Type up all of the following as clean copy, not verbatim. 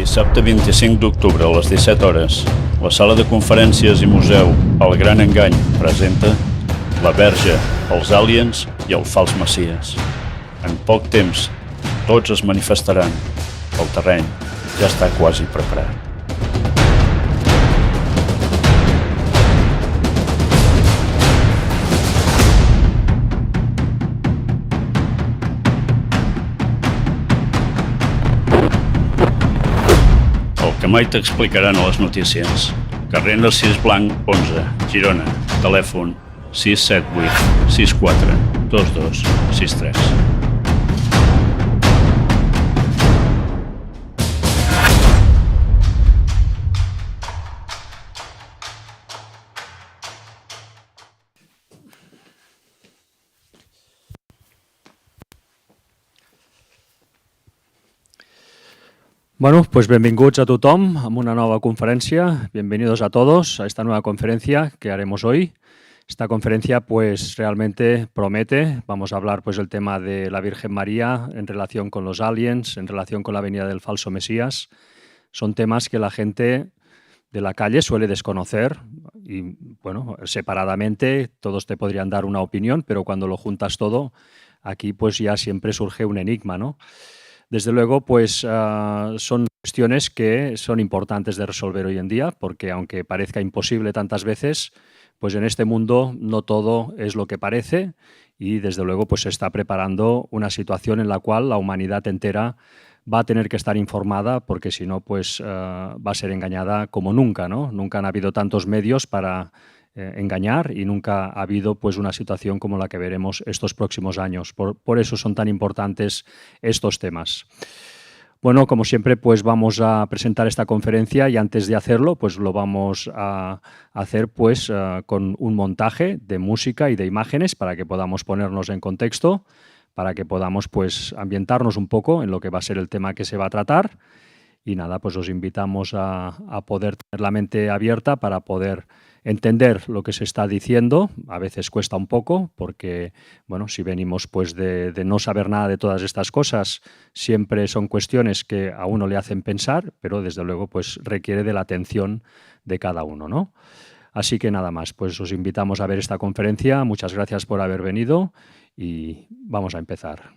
Dissabte 25 d'octubre a les 17 hores, la sala de conferències i museu El Gran Engany presenta La Verge, els Aliens i el Fals Messies. En poc temps, tots es manifestaran. El terreny ja està quasi preparat. Que mai t'explicaran a les notícies. Carrer Narcís Blanc, 11, Girona. Telèfon 678 64 22 63. Bueno, pues bienvenidos a tothom a una nueva conferencia. Bienvenidos a todos a esta nueva conferencia que haremos hoy. Esta conferencia pues realmente promete. Vamos a hablar pues del tema de la Virgen María en relación con los aliens, en relación con la venida del falso Mesías. Son temas que la gente de la calle suele desconocer y, bueno, separadamente todos te podrían dar una opinión, pero cuando lo juntas todo, aquí pues ya siempre surge un enigma, ¿no? Desde luego, pues son cuestiones que son importantes de resolver hoy en día, porque aunque parezca imposible tantas veces, pues en este mundo no todo es lo que parece y desde luego pues se está preparando una situación en la cual la humanidad entera va a tener que estar informada, porque si no, pues va a ser engañada como nunca, ¿no? Nunca han habido tantos medios para engañar y nunca ha habido pues una situación como la que veremos estos próximos años. Por eso son tan importantes estos temas. Bueno, como siempre, pues vamos a presentar esta conferencia y antes de hacerlo, pues lo vamos a hacer pues con un montaje de música y de imágenes para que podamos ponernos en contexto, para que podamos pues ambientarnos un poco en lo que va a ser el tema que se va a tratar. Y nada, pues os invitamos a poder tener la mente abierta para poder entender lo que se está diciendo. A veces cuesta un poco porque, bueno, si venimos pues de no saber nada de todas estas cosas, siempre son cuestiones que a uno le hacen pensar, pero desde luego pues requiere de la atención de cada uno, ¿no? Así que nada más, pues os invitamos a ver esta conferencia. Muchas gracias por haber venido y vamos a empezar.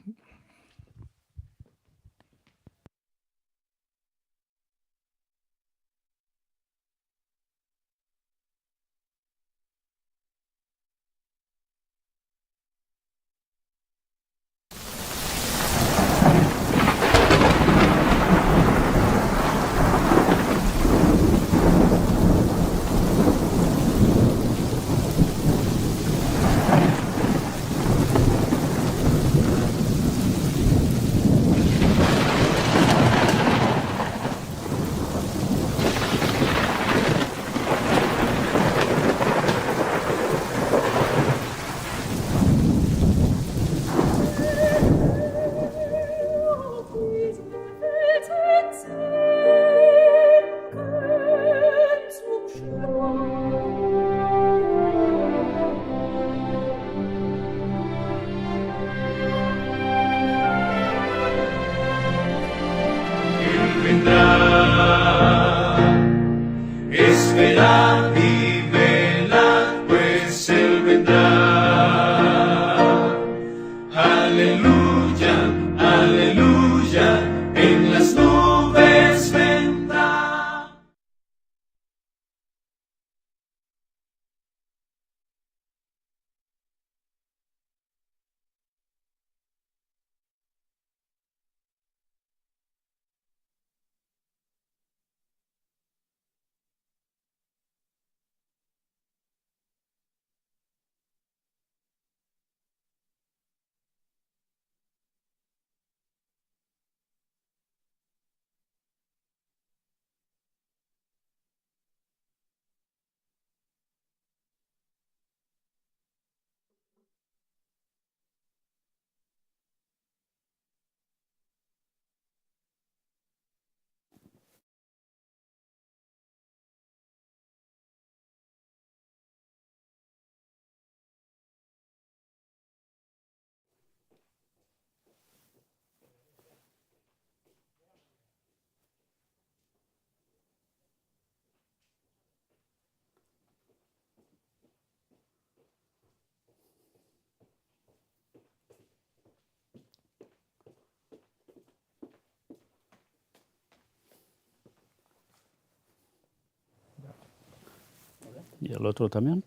¿Y el otro también?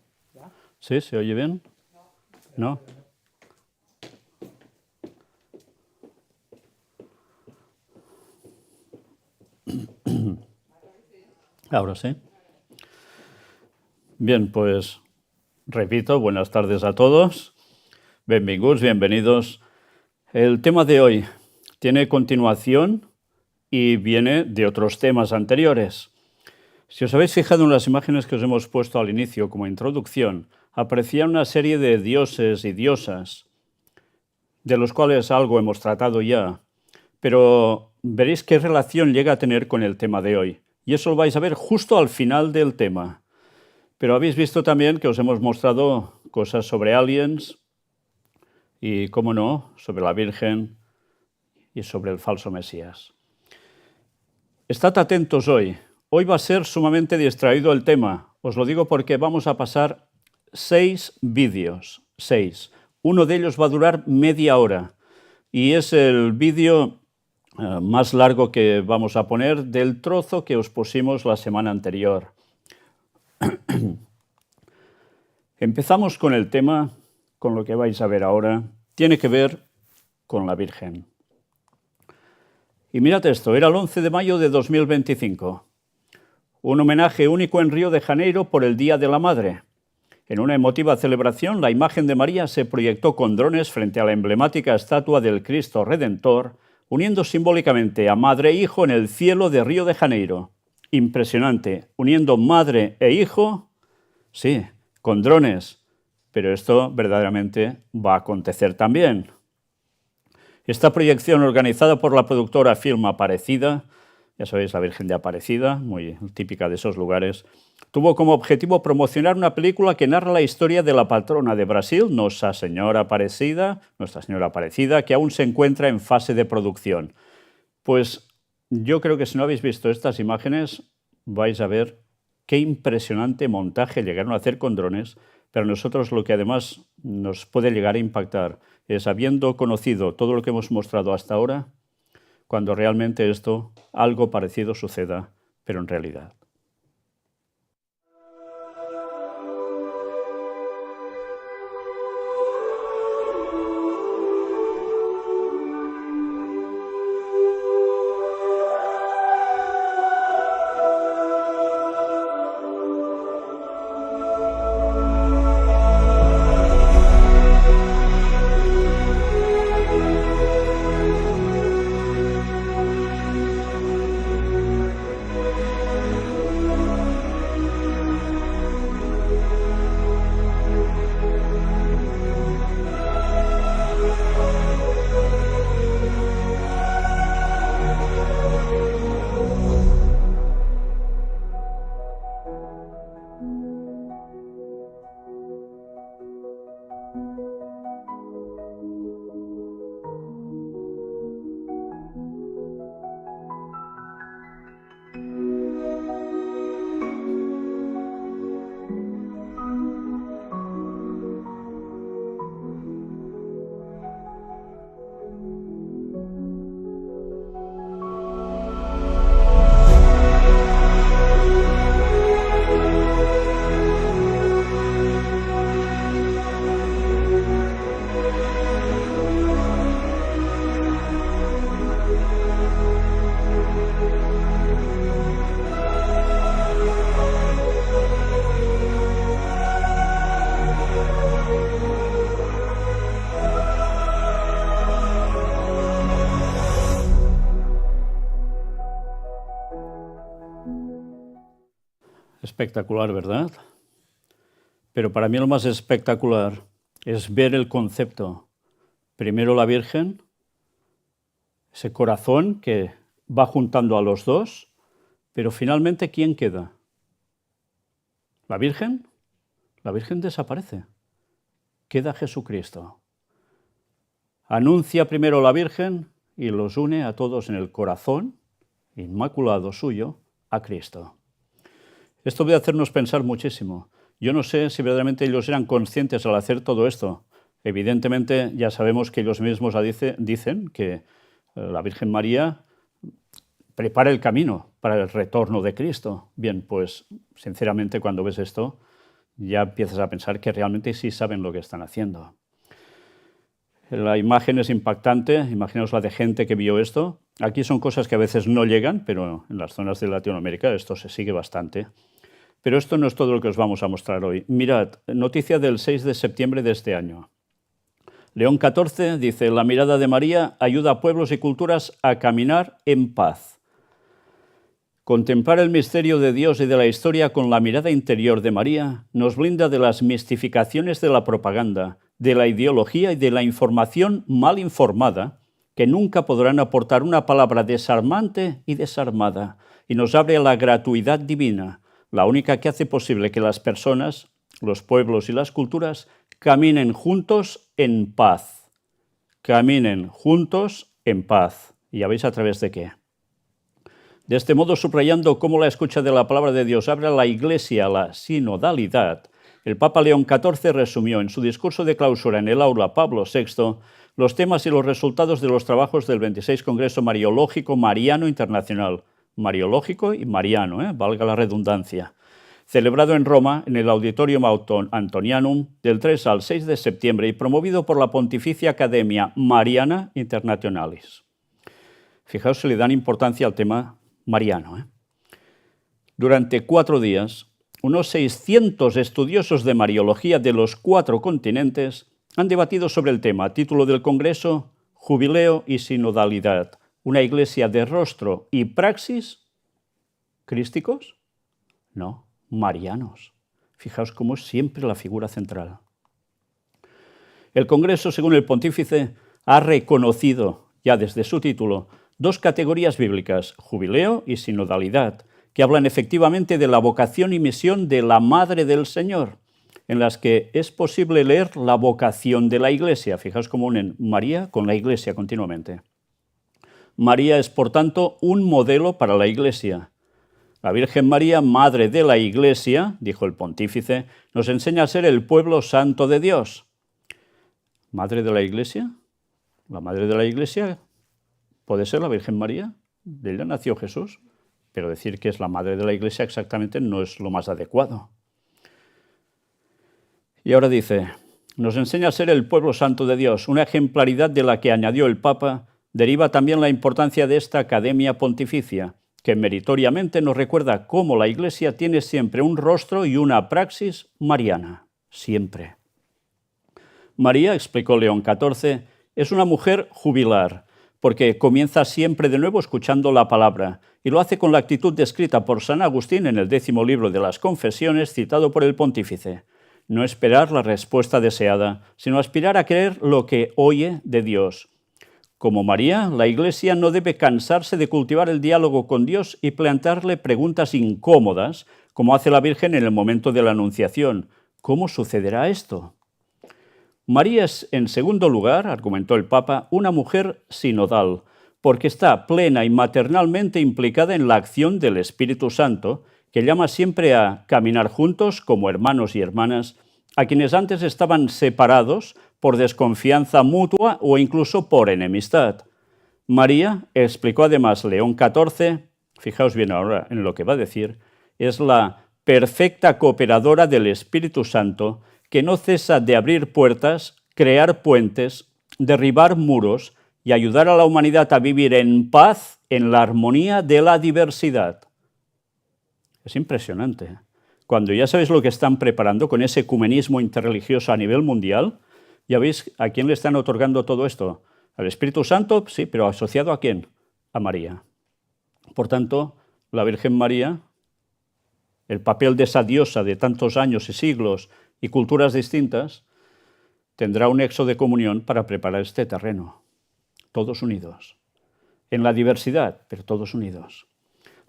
¿Sí? ¿Se oye bien? ¿No? Ahora sí. Bien, pues repito, buenas tardes a todos. Benvinguts, bienvenidos. El tema de hoy tiene continuación y viene de otros temas anteriores. Si os habéis fijado en las imágenes que os hemos puesto al inicio como introducción, aparecían una serie de dioses y diosas, de los cuales algo hemos tratado ya, pero veréis qué relación llega a tener con el tema de hoy. Y eso lo vais a ver justo al final del tema. Pero habéis visto también que os hemos mostrado cosas sobre aliens y, cómo no, sobre la Virgen y sobre el falso Mesías. Estad atentos hoy. Hoy va a ser sumamente distraído el tema. Os lo digo porque vamos a pasar 6 vídeos. 6. Uno de ellos va a durar media hora. Y es el vídeo más largo que vamos a poner del trozo que os pusimos la semana anterior. Empezamos con el tema, con lo que vais a ver ahora. Tiene que ver con la Virgen. Y mirad esto, era el 11 de mayo de 2025. Un homenaje único en Río de Janeiro por el Día de la Madre. En una emotiva celebración, la imagen de María se proyectó con drones frente a la emblemática estatua del Cristo Redentor, uniendo simbólicamente a madre e hijo en el cielo de Río de Janeiro. Impresionante, uniendo madre e hijo, sí, con drones, pero esto verdaderamente va a acontecer también. Esta proyección, organizada por la productora Film Aparecida, ya sabéis, la Virgen de Aparecida, muy típica de esos lugares, tuvo como objetivo promocionar una película que narra la historia de la patrona de Brasil, Nuestra Señora Aparecida, que aún se encuentra en fase de producción. Pues yo creo que si no habéis visto estas imágenes, vais a ver qué impresionante montaje llegaron a hacer con drones, pero a nosotros lo que además nos puede llegar a impactar es, habiendo conocido todo lo que hemos mostrado hasta ahora, cuando realmente algo parecido suceda, pero en realidad. Espectacular, ¿verdad? Pero para mí lo más espectacular es ver el concepto. Primero la Virgen, ese corazón que va juntando a los dos, pero finalmente ¿quién queda? ¿La Virgen? La Virgen desaparece. Queda Jesucristo. Anuncia primero la Virgen y los une a todos en el corazón inmaculado suyo a Cristo. Esto debe hacernos pensar muchísimo. Yo no sé si verdaderamente ellos eran conscientes al hacer todo esto. Evidentemente ya sabemos que ellos mismos dicen que la Virgen María prepara el camino para el retorno de Cristo. Bien, pues sinceramente cuando ves esto ya empiezas a pensar que realmente sí saben lo que están haciendo. La imagen es impactante, imaginaos la de gente que vio esto. Aquí son cosas que a veces no llegan, pero en las zonas de Latinoamérica esto se sigue bastante. Pero esto no es todo lo que os vamos a mostrar hoy. Mirad, noticia del 6 de septiembre de este año. León XIV dice, la mirada de María ayuda a pueblos y culturas a caminar en paz. Contemplar el misterio de Dios y de la historia con la mirada interior de María nos blinda de las mistificaciones de la propaganda, de la ideología y de la información mal informada, que nunca podrán aportar una palabra desarmante y desarmada, y nos abre a la gratuidad divina, la única que hace posible que las personas, los pueblos y las culturas caminen juntos en paz. Caminen juntos en paz. ¿Y ya veis a través de qué? De este modo, subrayando cómo la escucha de la palabra de Dios abre a la Iglesia a la sinodalidad, el Papa León XIV resumió en su discurso de clausura en el aula Pablo VI los temas y los resultados de los trabajos del 26 Congreso Mariológico Mariano Internacional. Mariológico y mariano, valga la redundancia. Celebrado en Roma, en el Auditorium Antonianum, del 3 al 6 de septiembre y promovido por la Pontificia Academia Mariana Internationalis. Fijaos si le dan importancia al tema mariano. Durante 4 días, unos 600 estudiosos de Mariología de los 4 continentes han debatido sobre el tema. Título del Congreso, Jubileo y Sinodalidad. ¿Una iglesia de rostro y praxis crísticos? No, marianos. Fijaos cómo es siempre la figura central. El Congreso, según el pontífice, ha reconocido ya desde su título 2 categorías bíblicas, jubileo y sinodalidad, que hablan efectivamente de la vocación y misión de la Madre del Señor, en las que es posible leer la vocación de la Iglesia. Fijaos cómo unen María con la Iglesia continuamente. María es, por tanto, un modelo para la Iglesia. La Virgen María, Madre de la Iglesia, dijo el pontífice, nos enseña a ser el pueblo santo de Dios. ¿Madre de la Iglesia? La Madre de la Iglesia puede ser la Virgen María. De ella nació Jesús. Pero decir que es la Madre de la Iglesia exactamente no es lo más adecuado. Y ahora dice, nos enseña a ser el pueblo santo de Dios, una ejemplaridad de la que añadió el Papa, deriva también la importancia de esta academia pontificia, que meritoriamente nos recuerda cómo la Iglesia tiene siempre un rostro y una praxis mariana, siempre. María, explicó León XIV, es una mujer jubilar, porque comienza siempre de nuevo escuchando la palabra, y lo hace con la actitud descrita por San Agustín en el 10º libro de las Confesiones, citado por el pontífice. No esperar la respuesta deseada, sino aspirar a creer lo que oye de Dios. Como María, la Iglesia no debe cansarse de cultivar el diálogo con Dios y plantearle preguntas incómodas, como hace la Virgen en el momento de la Anunciación. ¿Cómo sucederá esto? María es, en segundo lugar, argumentó el Papa, una mujer sinodal, porque está plena y maternalmente implicada en la acción del Espíritu Santo, que llama siempre a caminar juntos como hermanos y hermanas, a quienes antes estaban separados por desconfianza mutua o incluso por enemistad. María, explicó además León XIV, fijaos bien ahora en lo que va a decir, es la perfecta cooperadora del Espíritu Santo que no cesa de abrir puertas, crear puentes, derribar muros y ayudar a la humanidad a vivir en paz, en la armonía de la diversidad. Es impresionante. Cuando ya sabéis lo que están preparando con ese ecumenismo interreligioso a nivel mundial, ya veis a quién le están otorgando todo esto. ¿Al Espíritu Santo? Sí, pero ¿asociado a quién? A María. Por tanto, la Virgen María, el papel de esa diosa de tantos años y siglos y culturas distintas, tendrá un nexo de comunión para preparar este terreno. Todos unidos. En la diversidad, pero todos unidos.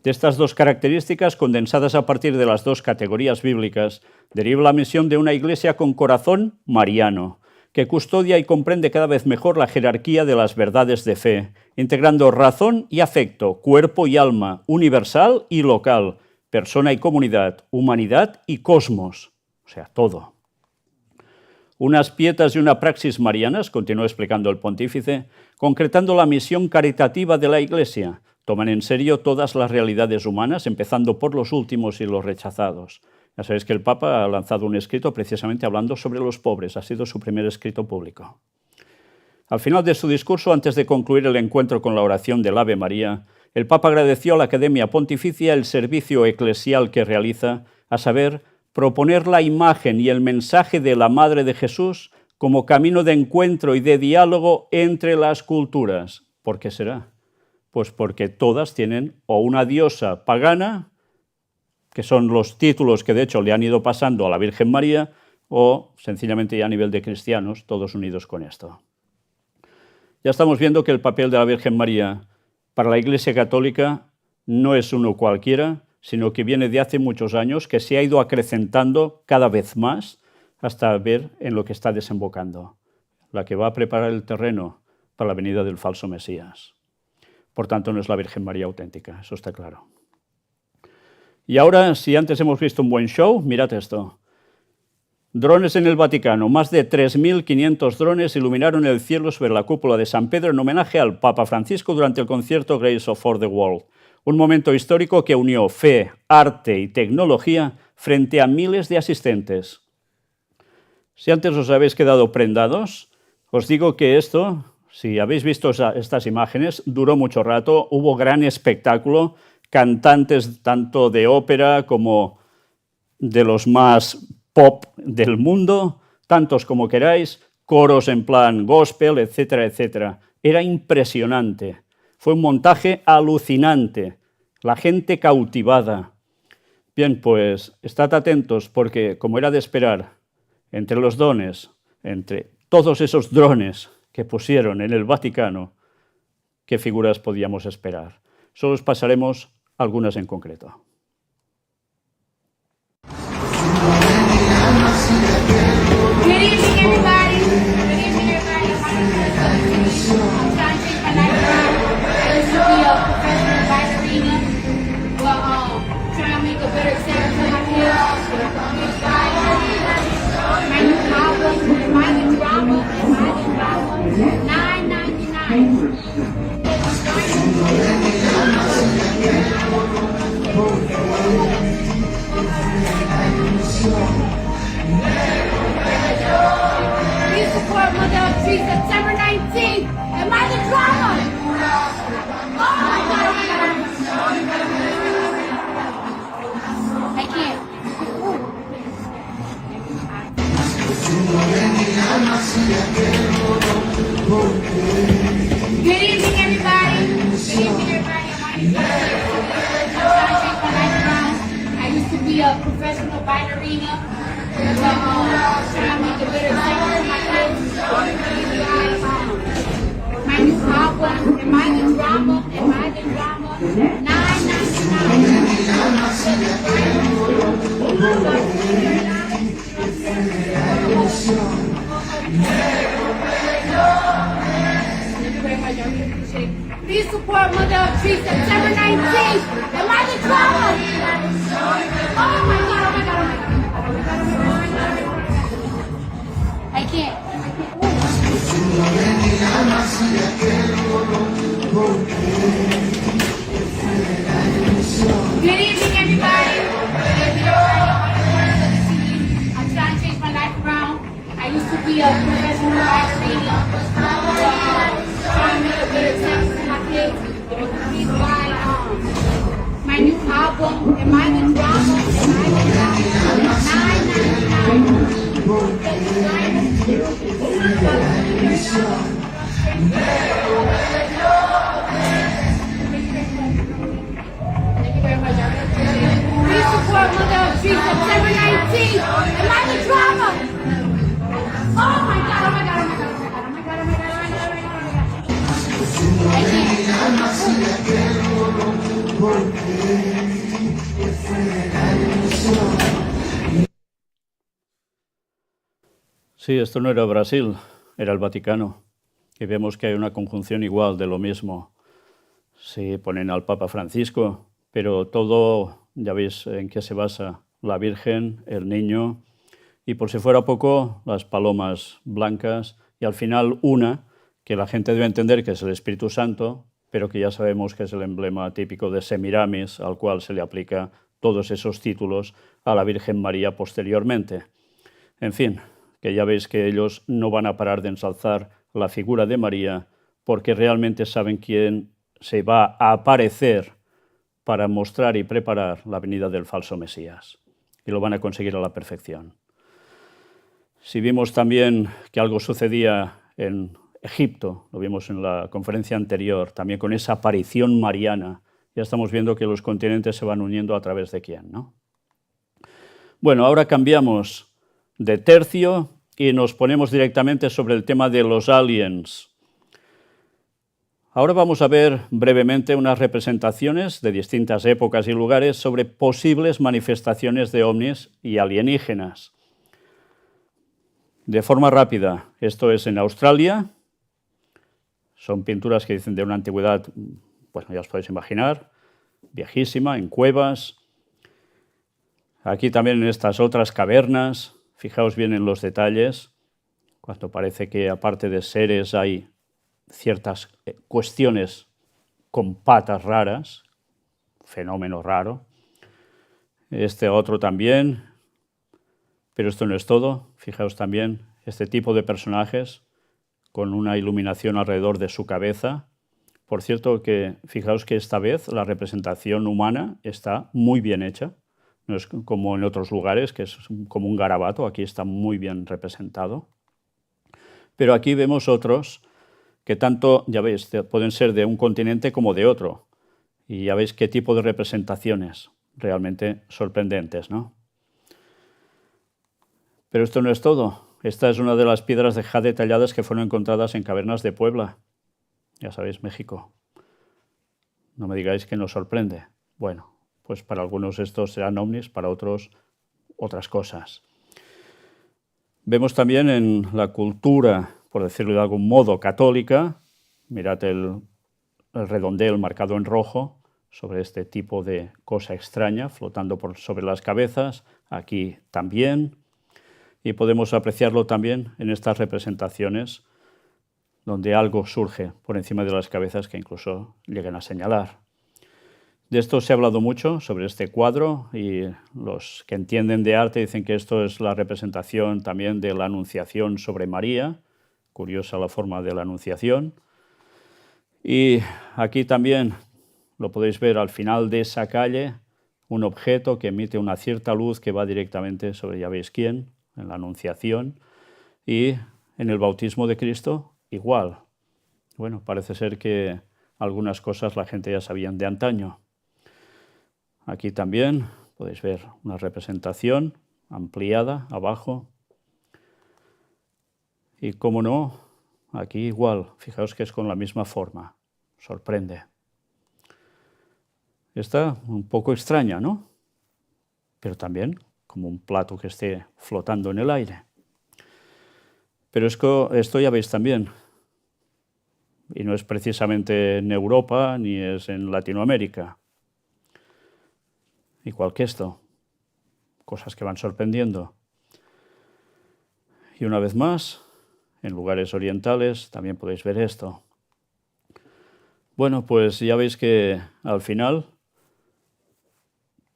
De estas 2 características, condensadas a partir de las 2 categorías bíblicas, deriva la misión de una iglesia con corazón mariano, que custodia y comprende cada vez mejor la jerarquía de las verdades de fe, integrando razón y afecto, cuerpo y alma, universal y local, persona y comunidad, humanidad y cosmos, o sea, todo. Unas pietas y una praxis marianas, continuó explicando el pontífice, concretando la misión caritativa de la Iglesia, toman en serio todas las realidades humanas, empezando por los últimos y los rechazados. Ya sabéis que el Papa ha lanzado un escrito precisamente hablando sobre los pobres. Ha sido su primer escrito público. Al final de su discurso, antes de concluir el encuentro con la oración del Ave María, el Papa agradeció a la Academia Pontificia el servicio eclesial que realiza, a saber, proponer la imagen y el mensaje de la Madre de Jesús como camino de encuentro y de diálogo entre las culturas. ¿Por qué será? Pues porque todas tienen o una diosa pagana, que son los títulos que de hecho le han ido pasando a la Virgen María, o sencillamente ya a nivel de cristianos, todos unidos con esto. Ya estamos viendo que el papel de la Virgen María para la Iglesia Católica no es uno cualquiera, sino que viene de hace muchos años, que se ha ido acrecentando cada vez más hasta ver en lo que está desembocando, la que va a preparar el terreno para la venida del falso Mesías. Por tanto, no es la Virgen María auténtica, eso está claro. Y ahora, si antes hemos visto un buen show, mirad esto. Drones en el Vaticano. Más de 3.500 drones iluminaron el cielo sobre la cúpula de San Pedro en homenaje al Papa Francisco durante el concierto Grace for the World. Un momento histórico que unió fe, arte y tecnología frente a miles de asistentes. Si antes os habéis quedado prendados, os digo que esto, si habéis visto estas imágenes, duró mucho rato, hubo gran espectáculo, cantantes tanto de ópera como de los más pop del mundo, tantos como queráis, coros en plan gospel, etcétera, etcétera. Era impresionante. Fue un montaje alucinante. La gente cautivada. Bien, pues estad atentos porque, como era de esperar, entre los dones, entre todos esos drones que pusieron en el Vaticano, ¿qué figuras podíamos esperar? Solo os pasaremos algunas en concreto. Good evening, everybody. Good evening, everybody. I'm trying to change my life around. I used to be a professional ballerina, but trying to make a better example for my kids. My new album, Mind and Drama, $9.99. Please support Mother of Tree September 19th and Mind the Drama. Oh my God, I can't. Good evening, everybody. Good evening, everybody. I'm trying to change my life around. I used to be a professional ballerina. Trying to make a better example for my kids. My new album, Mind the Drama, $9.99. Please support Mother of Tree September 19th and Mind the Drama. Oh my God, oh my God, oh my God. I can't. Good evening, everybody. I'm trying to change my life around. I used to be a professional ballerina. Trying to make a better example for my kids. Please buy my new album, Mind the Drama, Please support Mother of Tree September 19th and Mind the Drama. Oh my God, oh my God, oh my God, oh my God, oh my God, oh my God, oh my God, oh my God. I can't. Sí, esto no era Brasil, era el Vaticano. Y vemos que hay una conjunción igual de lo mismo. Sí, ponen al Papa Francisco, pero todo, ya veis en qué se basa. La Virgen, el niño, y por si fuera poco, las palomas blancas, y al final una, que la gente debe entender que es el Espíritu Santo, pero que ya sabemos que es el emblema típico de Semiramis, al cual se le aplica todos esos títulos a la Virgen María posteriormente. En fin, que ya veis que ellos no van a parar de ensalzar la figura de María porque realmente saben quién se va a aparecer para mostrar y preparar la venida del falso Mesías. Y lo van a conseguir a la perfección. Si vimos también que algo sucedía en Egipto, lo vimos en la conferencia anterior, también con esa aparición mariana, ya estamos viendo que los continentes se van uniendo a través de quién, ¿no? Bueno, ahora cambiamos de tercio y nos ponemos directamente sobre el tema de los aliens. Ahora vamos a ver brevemente unas representaciones de distintas épocas y lugares sobre posibles manifestaciones de ovnis y alienígenas. De forma rápida, esto es en Australia. Son pinturas que dicen de una antigüedad, pues ya os podéis imaginar, viejísima, en cuevas. Aquí también en estas otras cavernas, fijaos bien en los detalles, cuando parece que aparte de seres hay ciertas cuestiones con patas raras, fenómeno raro. Este otro también, pero esto no es todo. Fijaos también este tipo de personajes con una iluminación alrededor de su cabeza. Por cierto, que fijaos que esta vez la representación humana está muy bien hecha. No es como en otros lugares, que es como un garabato. Aquí está muy bien representado. Pero aquí vemos otros que tanto, ya veis, pueden ser de un continente como de otro. Y ya veis qué tipo de representaciones realmente sorprendentes, ¿no? Pero esto no es todo. Esta es una de las piedras de jade talladas que fueron encontradas en cavernas de Puebla. Ya sabéis, México. No me digáis que nos sorprende. Bueno, pues para algunos estos serán ovnis, para otros otras cosas. Vemos también en la cultura, por decirlo de algún modo, católica, mirad el redondel marcado en rojo sobre este tipo de cosa extraña flotando sobre las cabezas, aquí también, y podemos apreciarlo también en estas representaciones donde algo surge por encima de las cabezas que incluso llegan a señalar. De esto se ha hablado mucho, sobre este cuadro, y los que entienden de arte dicen que esto es la representación también de la Anunciación sobre María. Curiosa la forma de la Anunciación. Y aquí también lo podéis ver al final de esa calle, un objeto que emite una cierta luz que va directamente sobre ya veis quién, en la Anunciación. Y en el bautismo de Cristo, igual. Bueno, parece ser que algunas cosas la gente ya sabían de antaño. Aquí también podéis ver una representación ampliada abajo. Y cómo no, aquí igual, fijaos que es con la misma forma, sorprende. Está un poco extraña, ¿no? Pero también como un plato que esté flotando en el aire. Pero esto ya veis también, y no es precisamente en Europa ni es en Latinoamérica. Igual que esto, cosas que van sorprendiendo. Y una vez más, en lugares orientales también podéis ver esto. Bueno, pues ya veis que al final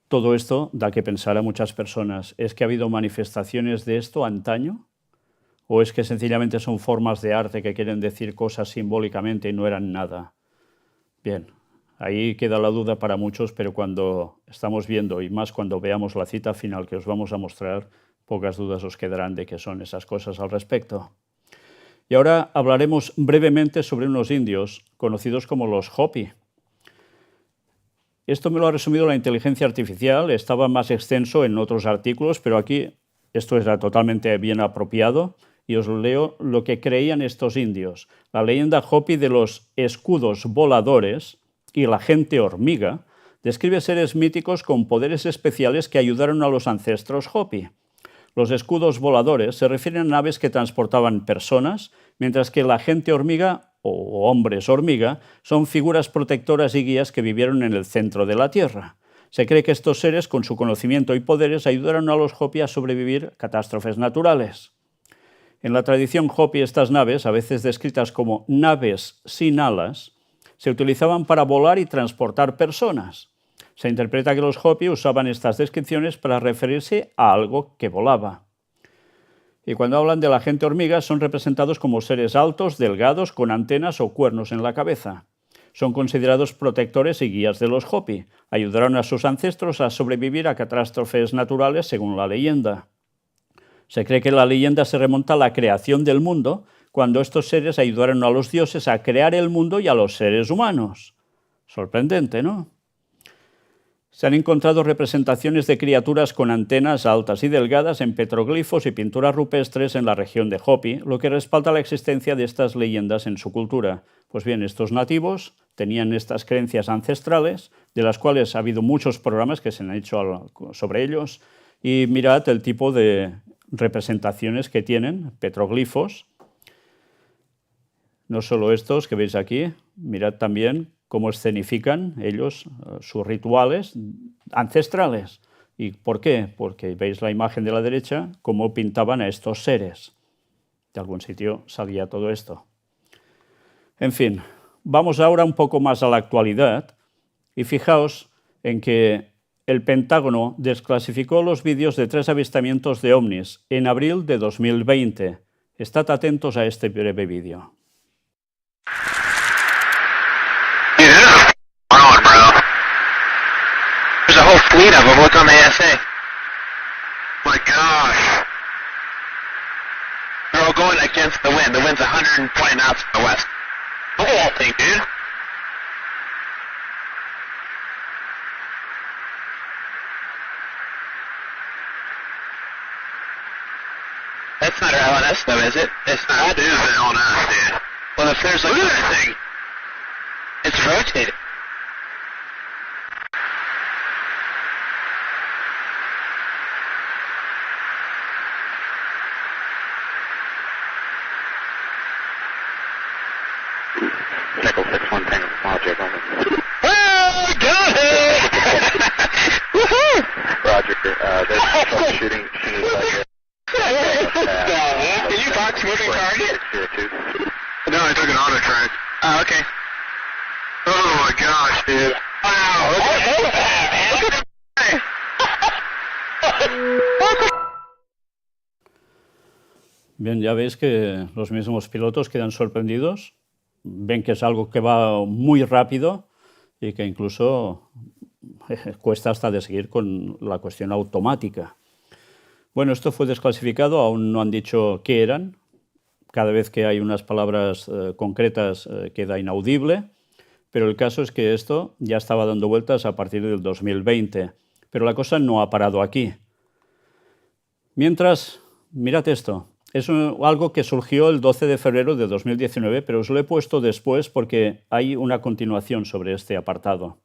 todo esto da que pensar a muchas personas. ¿Es que ha habido manifestaciones de esto antaño? ¿O es que sencillamente son formas de arte que quieren decir cosas simbólicamente y no eran nada? Bien, ahí queda la duda para muchos, pero cuando estamos viendo, y más cuando veamos la cita final que os vamos a mostrar, pocas dudas os quedarán de qué son esas cosas al respecto. Y ahora hablaremos brevemente sobre unos indios conocidos como los Hopi. Esto me lo ha resumido la inteligencia artificial, estaba más extenso en otros artículos, pero aquí esto era totalmente bien apropiado y os leo lo que creían estos indios. La leyenda Hopi de los escudos voladores y la gente hormiga describe seres míticos con poderes especiales que ayudaron a los ancestros Hopi. Los escudos voladores se refieren a naves que transportaban personas, mientras que la gente hormiga o hombres hormiga son figuras protectoras y guías que vivieron en el centro de la Tierra. Se cree que estos seres, con su conocimiento y poderes, ayudaron a los Hopi a sobrevivir catástrofes naturales. En la tradición Hopi, estas naves, a veces descritas como naves sin alas, se utilizaban para volar y transportar personas. Se interpreta que los Hopi usaban estas descripciones para referirse a algo que volaba. Y cuando hablan de la gente hormiga, son representados como seres altos, delgados, con antenas o cuernos en la cabeza. Son considerados protectores y guías de los Hopi. Ayudaron a sus ancestros a sobrevivir a catástrofes naturales, según la leyenda. Se cree que la leyenda se remonta a la creación del mundo, cuando estos seres ayudaron a los dioses a crear el mundo y a los seres humanos. Sorprendente, ¿no? Se han encontrado representaciones de criaturas con antenas altas y delgadas en petroglifos y pinturas rupestres en la región de Hopi, lo que respalda la existencia de estas leyendas en su cultura. Pues bien, estos nativos tenían estas creencias ancestrales, de las cuales ha habido muchos programas que se han hecho sobre ellos, y mirad el tipo de representaciones que tienen, petroglifos. No solo estos que veis aquí, mirad también cómo escenifican ellos sus rituales ancestrales. ¿Y por qué? Porque veis la imagen de la derecha, cómo pintaban a estos seres. De algún sitio salía todo esto. En fin, vamos ahora un poco más a la actualidad y fijaos en que el Pentágono desclasificó los vídeos de 3 avistamientos de ovnis en abril de 2020. Estad atentos a este breve vídeo. There's a whole fleet of them. Look on the ASA. My gosh. They're all going against the wind. The wind's 120 knots from the west. Look at that thing, dude. That's not our LNS though, is it? It's not. That is the LNS, dude. Well, if there's like... Look at that thing. It's rotating. Nickel 6-1 Tango Small J over. Oh, got it! Woohoo! Roger, there's troubleshooting. Did you box moving target? No, I took an auto track. Oh, okay. Oh my gosh, dude. Wow, look at that, man. Bien, ya veis que los mismos pilotos quedan sorprendidos. Ven que es algo que va muy rápido y que incluso cuesta hasta de seguir con la cuestión automática. Bueno, esto fue desclasificado, aún no han dicho qué eran. Cada vez que hay unas palabras concretas queda inaudible, pero el caso es que esto ya estaba dando vueltas a partir del 2020. Pero la cosa no ha parado aquí. Mientras, mirad esto. Es algo que surgió el 12 de febrero de 2019, pero os lo he puesto después porque hay una continuación sobre este apartado.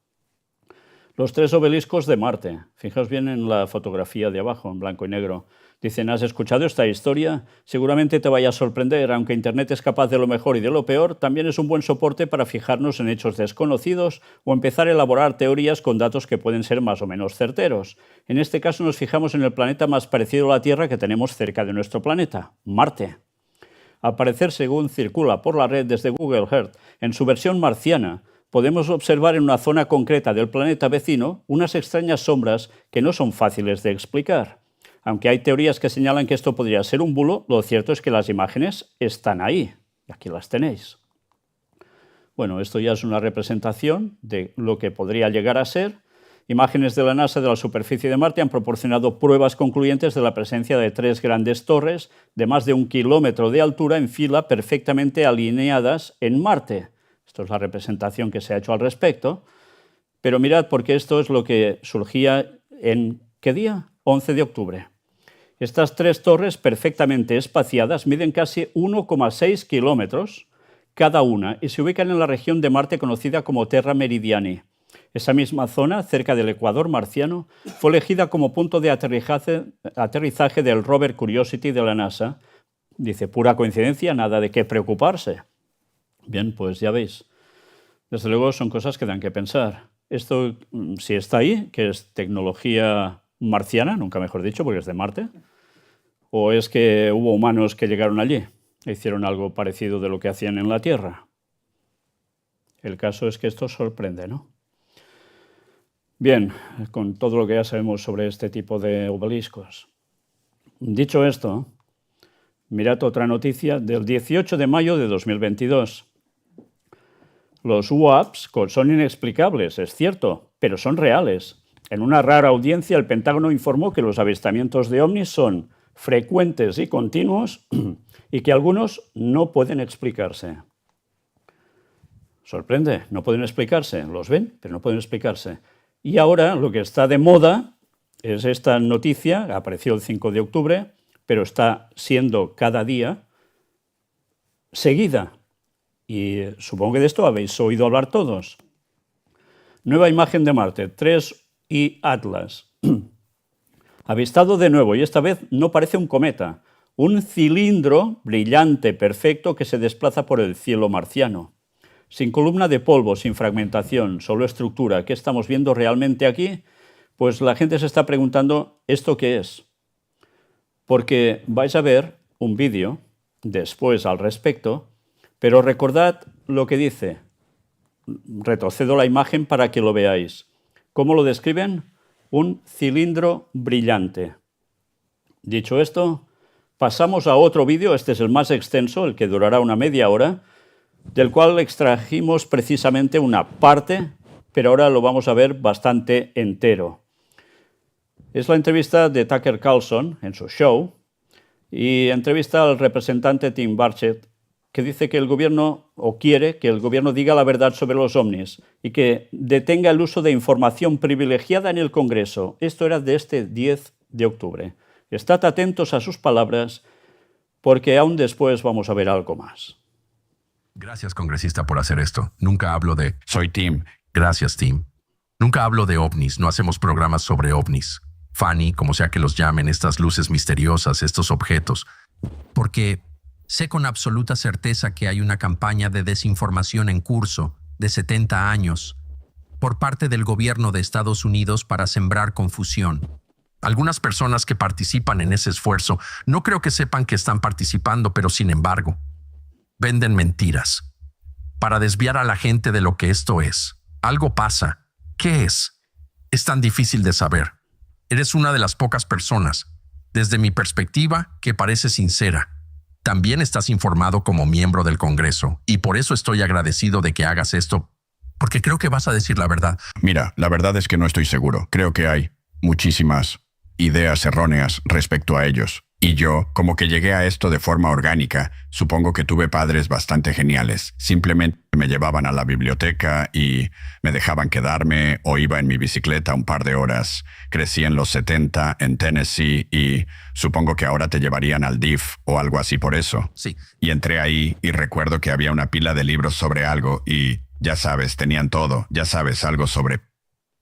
Los 3 obeliscos de Marte. Fijaos bien en la fotografía de abajo, en blanco y negro. Dicen, ¿has escuchado esta historia? Seguramente te vaya a sorprender, aunque Internet es capaz de lo mejor y de lo peor, también es un buen soporte para fijarnos en hechos desconocidos o empezar a elaborar teorías con datos que pueden ser más o menos certeros. En este caso nos fijamos en el planeta más parecido a la Tierra que tenemos cerca de nuestro planeta, Marte. Al parecer, según circula por la red desde Google Earth, en su versión marciana, podemos observar en una zona concreta del planeta vecino unas extrañas sombras que no son fáciles de explicar. Aunque hay teorías que señalan que esto podría ser un bulo, lo cierto es que las imágenes están ahí. Y aquí las tenéis. Bueno, esto ya es una representación de lo que podría llegar a ser. Imágenes de la NASA de la superficie de Marte han proporcionado pruebas concluyentes de la presencia de 3 grandes torres de más de 1 kilómetro de altura en fila perfectamente alineadas en Marte. Esto es la representación que se ha hecho al respecto. Pero mirad, porque esto es lo que surgía en... ¿qué día? 11 de octubre. Estas 3 torres perfectamente espaciadas miden casi 1,6 kilómetros cada una y se ubican en la región de Marte conocida como Terra Meridiani. Esa misma zona, cerca del ecuador marciano, fue elegida como punto de aterrizaje del rover Curiosity de la NASA. Dice, pura coincidencia, nada de qué preocuparse. Bien, pues ya veis. Desde luego son cosas que dan que pensar. Esto, si está ahí, que es tecnología marciana, nunca mejor dicho, porque es de Marte, o es que hubo humanos que llegaron allí e hicieron algo parecido de lo que hacían en la Tierra. El caso es que esto sorprende, ¿no? Bien, con todo lo que ya sabemos sobre este tipo de obeliscos. Dicho esto, mirad otra noticia del 18 de mayo de 2022. Los UAPs son inexplicables, es cierto, pero son reales. En una rara audiencia, el Pentágono informó que los avistamientos de ovnis son frecuentes y continuos y que algunos no pueden explicarse. Sorprende, no pueden explicarse. Los ven, pero no pueden explicarse. Y ahora lo que está de moda es esta noticia, apareció el 5 de octubre, pero está siendo cada día seguida. Y supongo que de esto habéis oído hablar todos. Nueva imagen de Marte, 3I Atlas. Avistado de nuevo, y esta vez no parece un cometa, un cilindro brillante perfecto que se desplaza por el cielo marciano. Sin columna de polvo, sin fragmentación, solo estructura. ¿Qué estamos viendo realmente aquí? Pues la gente se está preguntando, ¿esto qué es? Porque vais a ver un vídeo después al respecto, pero recordad lo que dice. Retrocedo la imagen para que lo veáis. ¿Cómo lo describen? Un cilindro brillante. Dicho esto, pasamos a otro vídeo, este es el más extenso, el que durará una media hora, del cual extrajimos precisamente una parte, pero ahora lo vamos a ver bastante entero. Es la entrevista de Tucker Carlson en su show, y entrevista al representante Tim Burchett, que dice que el gobierno, o quiere que el gobierno diga la verdad sobre los ovnis y que detenga el uso de información privilegiada en el Congreso. Esto era de este 10 de octubre. Estad atentos a sus palabras, porque aún después vamos a ver algo más. Gracias, congresista, por hacer esto. Nunca hablo de... Soy Tim. Gracias, Tim. Nunca hablo de ovnis, no hacemos programas sobre ovnis. Fanny, como sea que los llamen, estas luces misteriosas, estos objetos. Porque sé con absoluta certeza que hay una campaña de desinformación en curso de 70 años por parte del gobierno de Estados Unidos para sembrar confusión. Algunas personas que participan en ese esfuerzo no creo que sepan que están participando, pero sin embargo, venden mentiras para desviar a la gente de lo que esto es. Algo pasa. ¿Qué es? Es tan difícil de saber. Eres una de las pocas personas, desde mi perspectiva, que parece sincera. También estás informado como miembro del Congreso, y por eso estoy agradecido de que hagas esto, porque creo que vas a decir la verdad. Mira, la verdad es que no estoy seguro. Creo que hay muchísimas ideas erróneas respecto a ellos. Y yo, como que llegué a esto de forma orgánica, supongo que tuve padres bastante geniales. Simplemente me llevaban a la biblioteca y me dejaban quedarme, o iba en mi bicicleta un par de horas. Crecí en los 70 en Tennessee y supongo que ahora te llevarían al DIF o algo así por eso. Sí. Y entré ahí y recuerdo que había una pila de libros sobre algo y, ya sabes, tenían todo, ya sabes, algo sobre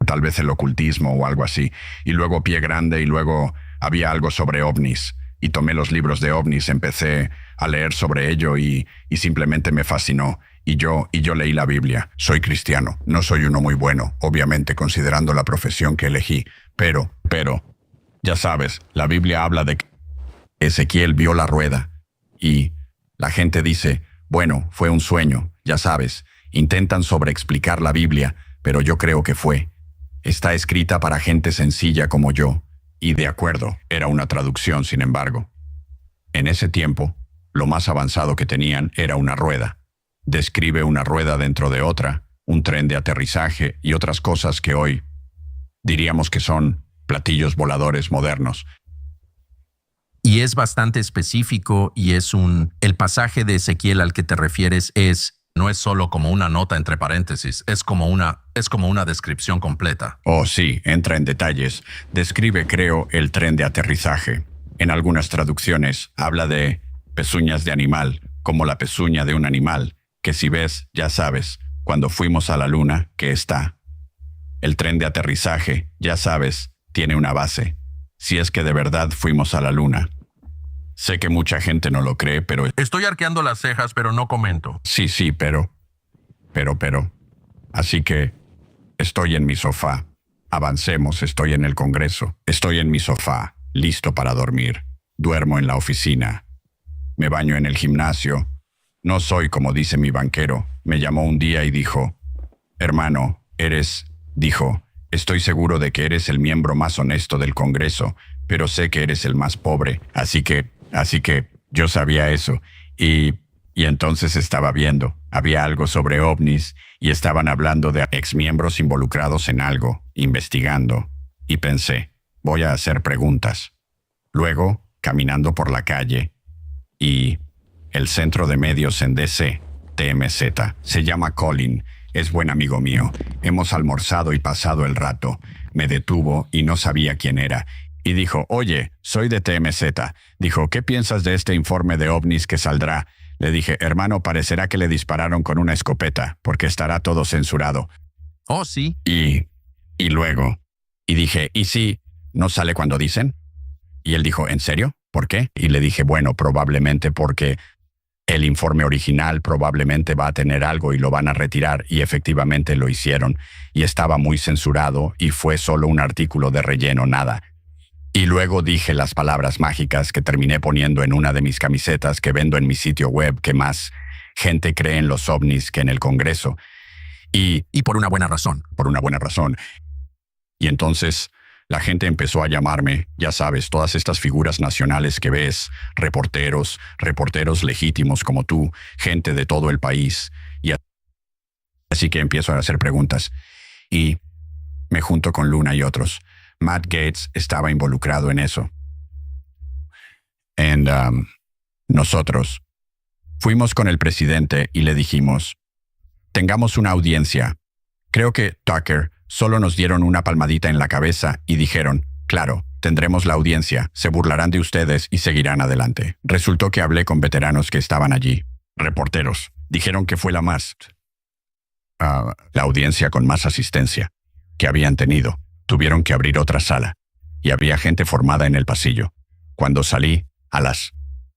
tal vez el ocultismo o algo así. Y luego Pie Grande y luego había algo sobre ovnis. Y tomé los libros de ovnis, empecé a leer sobre ello y simplemente me fascinó. Y yo leí la Biblia. Soy cristiano. No soy uno muy bueno, obviamente, considerando la profesión que elegí. Pero, ya sabes, la Biblia habla de que Ezequiel vio la rueda. Y la gente dice, bueno, fue un sueño, ya sabes. Intentan sobreexplicar la Biblia, pero yo creo que fue. Está escrita para gente sencilla como yo. Y de acuerdo, era una traducción, sin embargo. En ese tiempo, lo más avanzado que tenían era una rueda. Describe una rueda dentro de otra, un tren de aterrizaje y otras cosas que hoy diríamos que son platillos voladores modernos. Y es bastante específico y el pasaje de Ezequiel al que te refieres no es solo como una nota entre paréntesis, es como una descripción completa. Oh, sí, entra en detalles. Describe, creo, el tren de aterrizaje. En algunas traducciones habla de pezuñas de animal, como la pezuña de un animal, que si ves, ya sabes, cuando fuimos a la luna, que está. El tren de aterrizaje, ya sabes, tiene una base. Si es que de verdad fuimos a la luna. Sé que mucha gente no lo cree, pero... Estoy arqueando las cejas, pero no comento. Sí, pero... Así que estoy en mi sofá. Avancemos, estoy en el Congreso. Estoy en mi sofá, listo para dormir. Duermo en la oficina. Me baño en el gimnasio. No soy como dice mi banquero. Me llamó un día y dijo, hermano, estoy seguro de que eres el miembro más honesto del Congreso, pero sé que eres el más pobre, así que yo sabía eso. Y entonces estaba viendo, había algo sobre ovnis y estaban hablando de exmiembros involucrados en algo, investigando, y pensé, voy a hacer preguntas. Luego, caminando por la calle, y el centro de medios en DC, TMZ, se llama Colin, es buen amigo mío. Hemos almorzado y pasado el rato. Me detuvo y no sabía quién era. Y dijo, oye, soy de TMZ. Dijo, ¿qué piensas de este informe de ovnis que saldrá? Le dije, hermano, parecerá que le dispararon con una escopeta, porque estará todo censurado. Oh, sí. Y luego, y dije, ¿y si no sale cuando dicen? Y él dijo, ¿en serio? ¿Por qué? Y le dije, bueno, probablemente porque el informe original probablemente va a tener algo y lo van a retirar, y efectivamente lo hicieron, y estaba muy censurado y fue solo un artículo de relleno, nada. Y luego dije las palabras mágicas que terminé poniendo en una de mis camisetas que vendo en mi sitio web, que más gente cree en los ovnis que en el Congreso. Y por una buena razón. Por una buena razón. Y entonces la gente empezó a llamarme, ya sabes, todas estas figuras nacionales que ves, reporteros legítimos como tú, gente de todo el país. Y así que empiezo a hacer preguntas. Y me junto con Luna y otros. Matt Gaetz estaba involucrado en eso. Nosotros fuimos con el presidente y le dijimos, tengamos una audiencia. Creo que Tucker solo nos dieron una palmadita en la cabeza y dijeron, claro, tendremos la audiencia, se burlarán de ustedes y seguirán adelante. Resultó que hablé con veteranos que estaban allí, reporteros. Dijeron que fue la audiencia con más asistencia que habían tenido. Tuvieron que abrir otra sala y había gente formada en el pasillo. Cuando salí,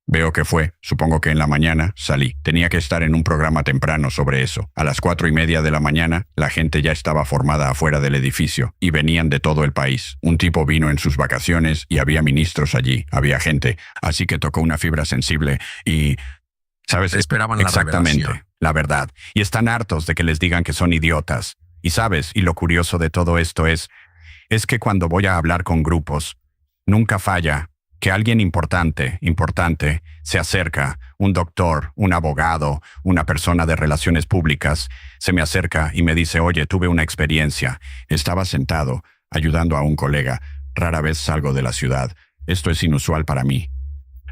veo que fue, supongo que en la mañana, salí. Tenía que estar en un programa temprano sobre eso. A las 4:30 de la mañana, la gente ya estaba formada afuera del edificio y venían de todo el país. Un tipo vino en sus vacaciones y había ministros allí, había gente. Así que tocó una fibra sensible y, ¿sabes? Esperaban la exactamente, revelación. la verdad. Y están hartos de que les digan que son idiotas. Y sabes, y lo curioso de todo esto es que cuando voy a hablar con grupos, nunca falla que alguien importante, se acerca, un doctor, un abogado, una persona de relaciones públicas, se me acerca y me dice, oye, tuve una experiencia. Estaba sentado, ayudando a un colega. Rara vez salgo de la ciudad. Esto es inusual para mí.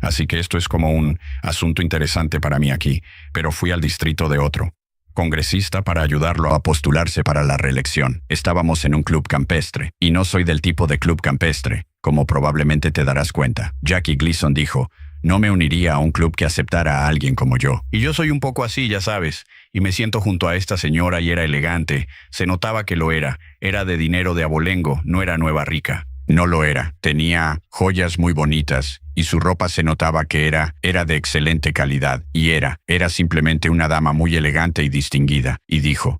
Así que esto es como un asunto interesante para mí aquí. Pero fui al distrito de otro congresista para ayudarlo a postularse para la reelección. Estábamos en un club campestre, y no soy del tipo de club campestre, como probablemente te darás cuenta. Jackie Gleason dijo, no me uniría a un club que aceptara a alguien como yo. Y yo soy un poco así, ya sabes, y me siento junto a esta señora y era elegante. Se notaba que lo era. Era de dinero de abolengo, no era nueva rica. No lo era. Tenía joyas muy bonitas y su ropa se notaba que era de excelente calidad y era simplemente una dama muy elegante y distinguida. Y dijo,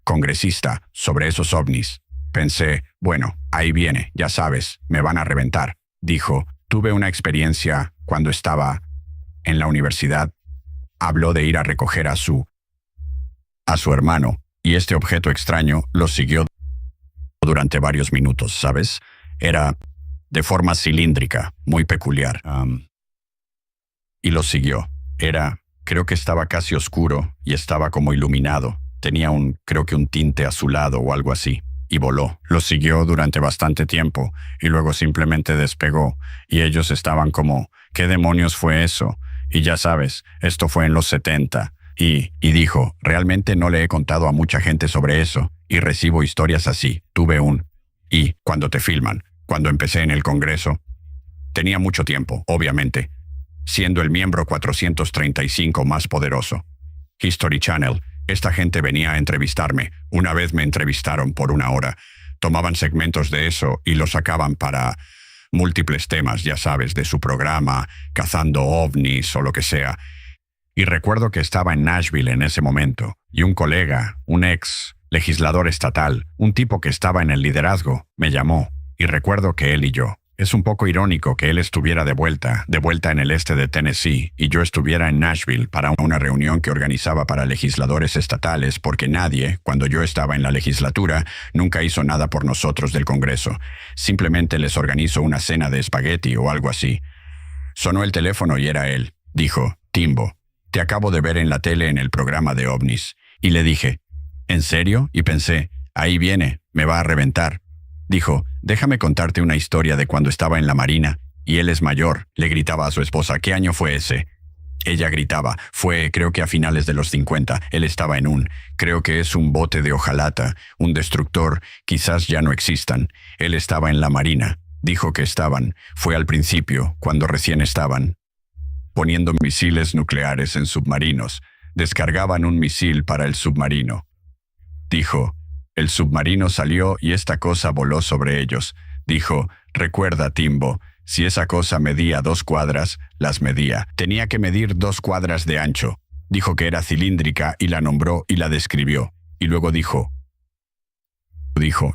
congresista, sobre esos ovnis. Pensé, bueno, ahí viene, ya sabes, me van a reventar. Dijo, tuve una experiencia cuando estaba en la universidad. Habló de ir a recoger a su hermano y este objeto extraño lo siguió durante varios minutos, ¿sabes? Era de forma cilíndrica, muy peculiar. Y lo siguió. Creo que estaba casi oscuro y estaba como iluminado. Tenía creo que un tinte azulado o algo así. Y voló. Lo siguió durante bastante tiempo y luego simplemente despegó. Y ellos estaban como, ¿qué demonios fue eso? Y ya sabes, esto fue en los 70. Y dijo, realmente no le he contado a mucha gente sobre eso. Y recibo historias así. Y cuando te filman, cuando empecé en el Congreso, tenía mucho tiempo, obviamente, siendo el miembro 435 más poderoso. History Channel, esta gente venía a entrevistarme. Una vez me entrevistaron por 1 hora. Tomaban segmentos de eso y lo sacaban para múltiples temas, ya sabes, de su programa, cazando ovnis o lo que sea. Y recuerdo que estaba en Nashville en ese momento, y un colega, un ex legislador estatal, un tipo que estaba en el liderazgo, me llamó, y recuerdo que él y yo Es un poco irónico que él estuviera de vuelta en el este de Tennessee, y yo estuviera en Nashville para una reunión que organizaba para legisladores estatales, porque nadie, cuando yo estaba en la legislatura, nunca hizo nada por nosotros del Congreso. Simplemente les organizo una cena de espagueti o algo así. Sonó el teléfono y era él. Dijo, Timbo, te acabo de ver en la tele en el programa de ovnis. Y le dije, ¿en serio? Y pensé, ahí viene, me va a reventar. Dijo, déjame contarte una historia de cuando estaba en la Marina, y él es mayor. Le gritaba a su esposa, ¿qué año fue ese? Ella gritaba, creo que a finales de los 50, él estaba creo que es un bote de hojalata, un destructor, quizás ya no existan. Él estaba en la Marina. Dijo que estaban, fue al principio, cuando recién estaban poniendo misiles nucleares en submarinos. Descargaban un misil para el submarino. Dijo, el submarino salió y esta cosa voló sobre ellos. Dijo, recuerda, Timbo, si esa cosa medía 2 cuadras, las medía. Tenía que medir 2 cuadras de ancho. Dijo que era cilíndrica y la nombró y la describió. Y luego dijo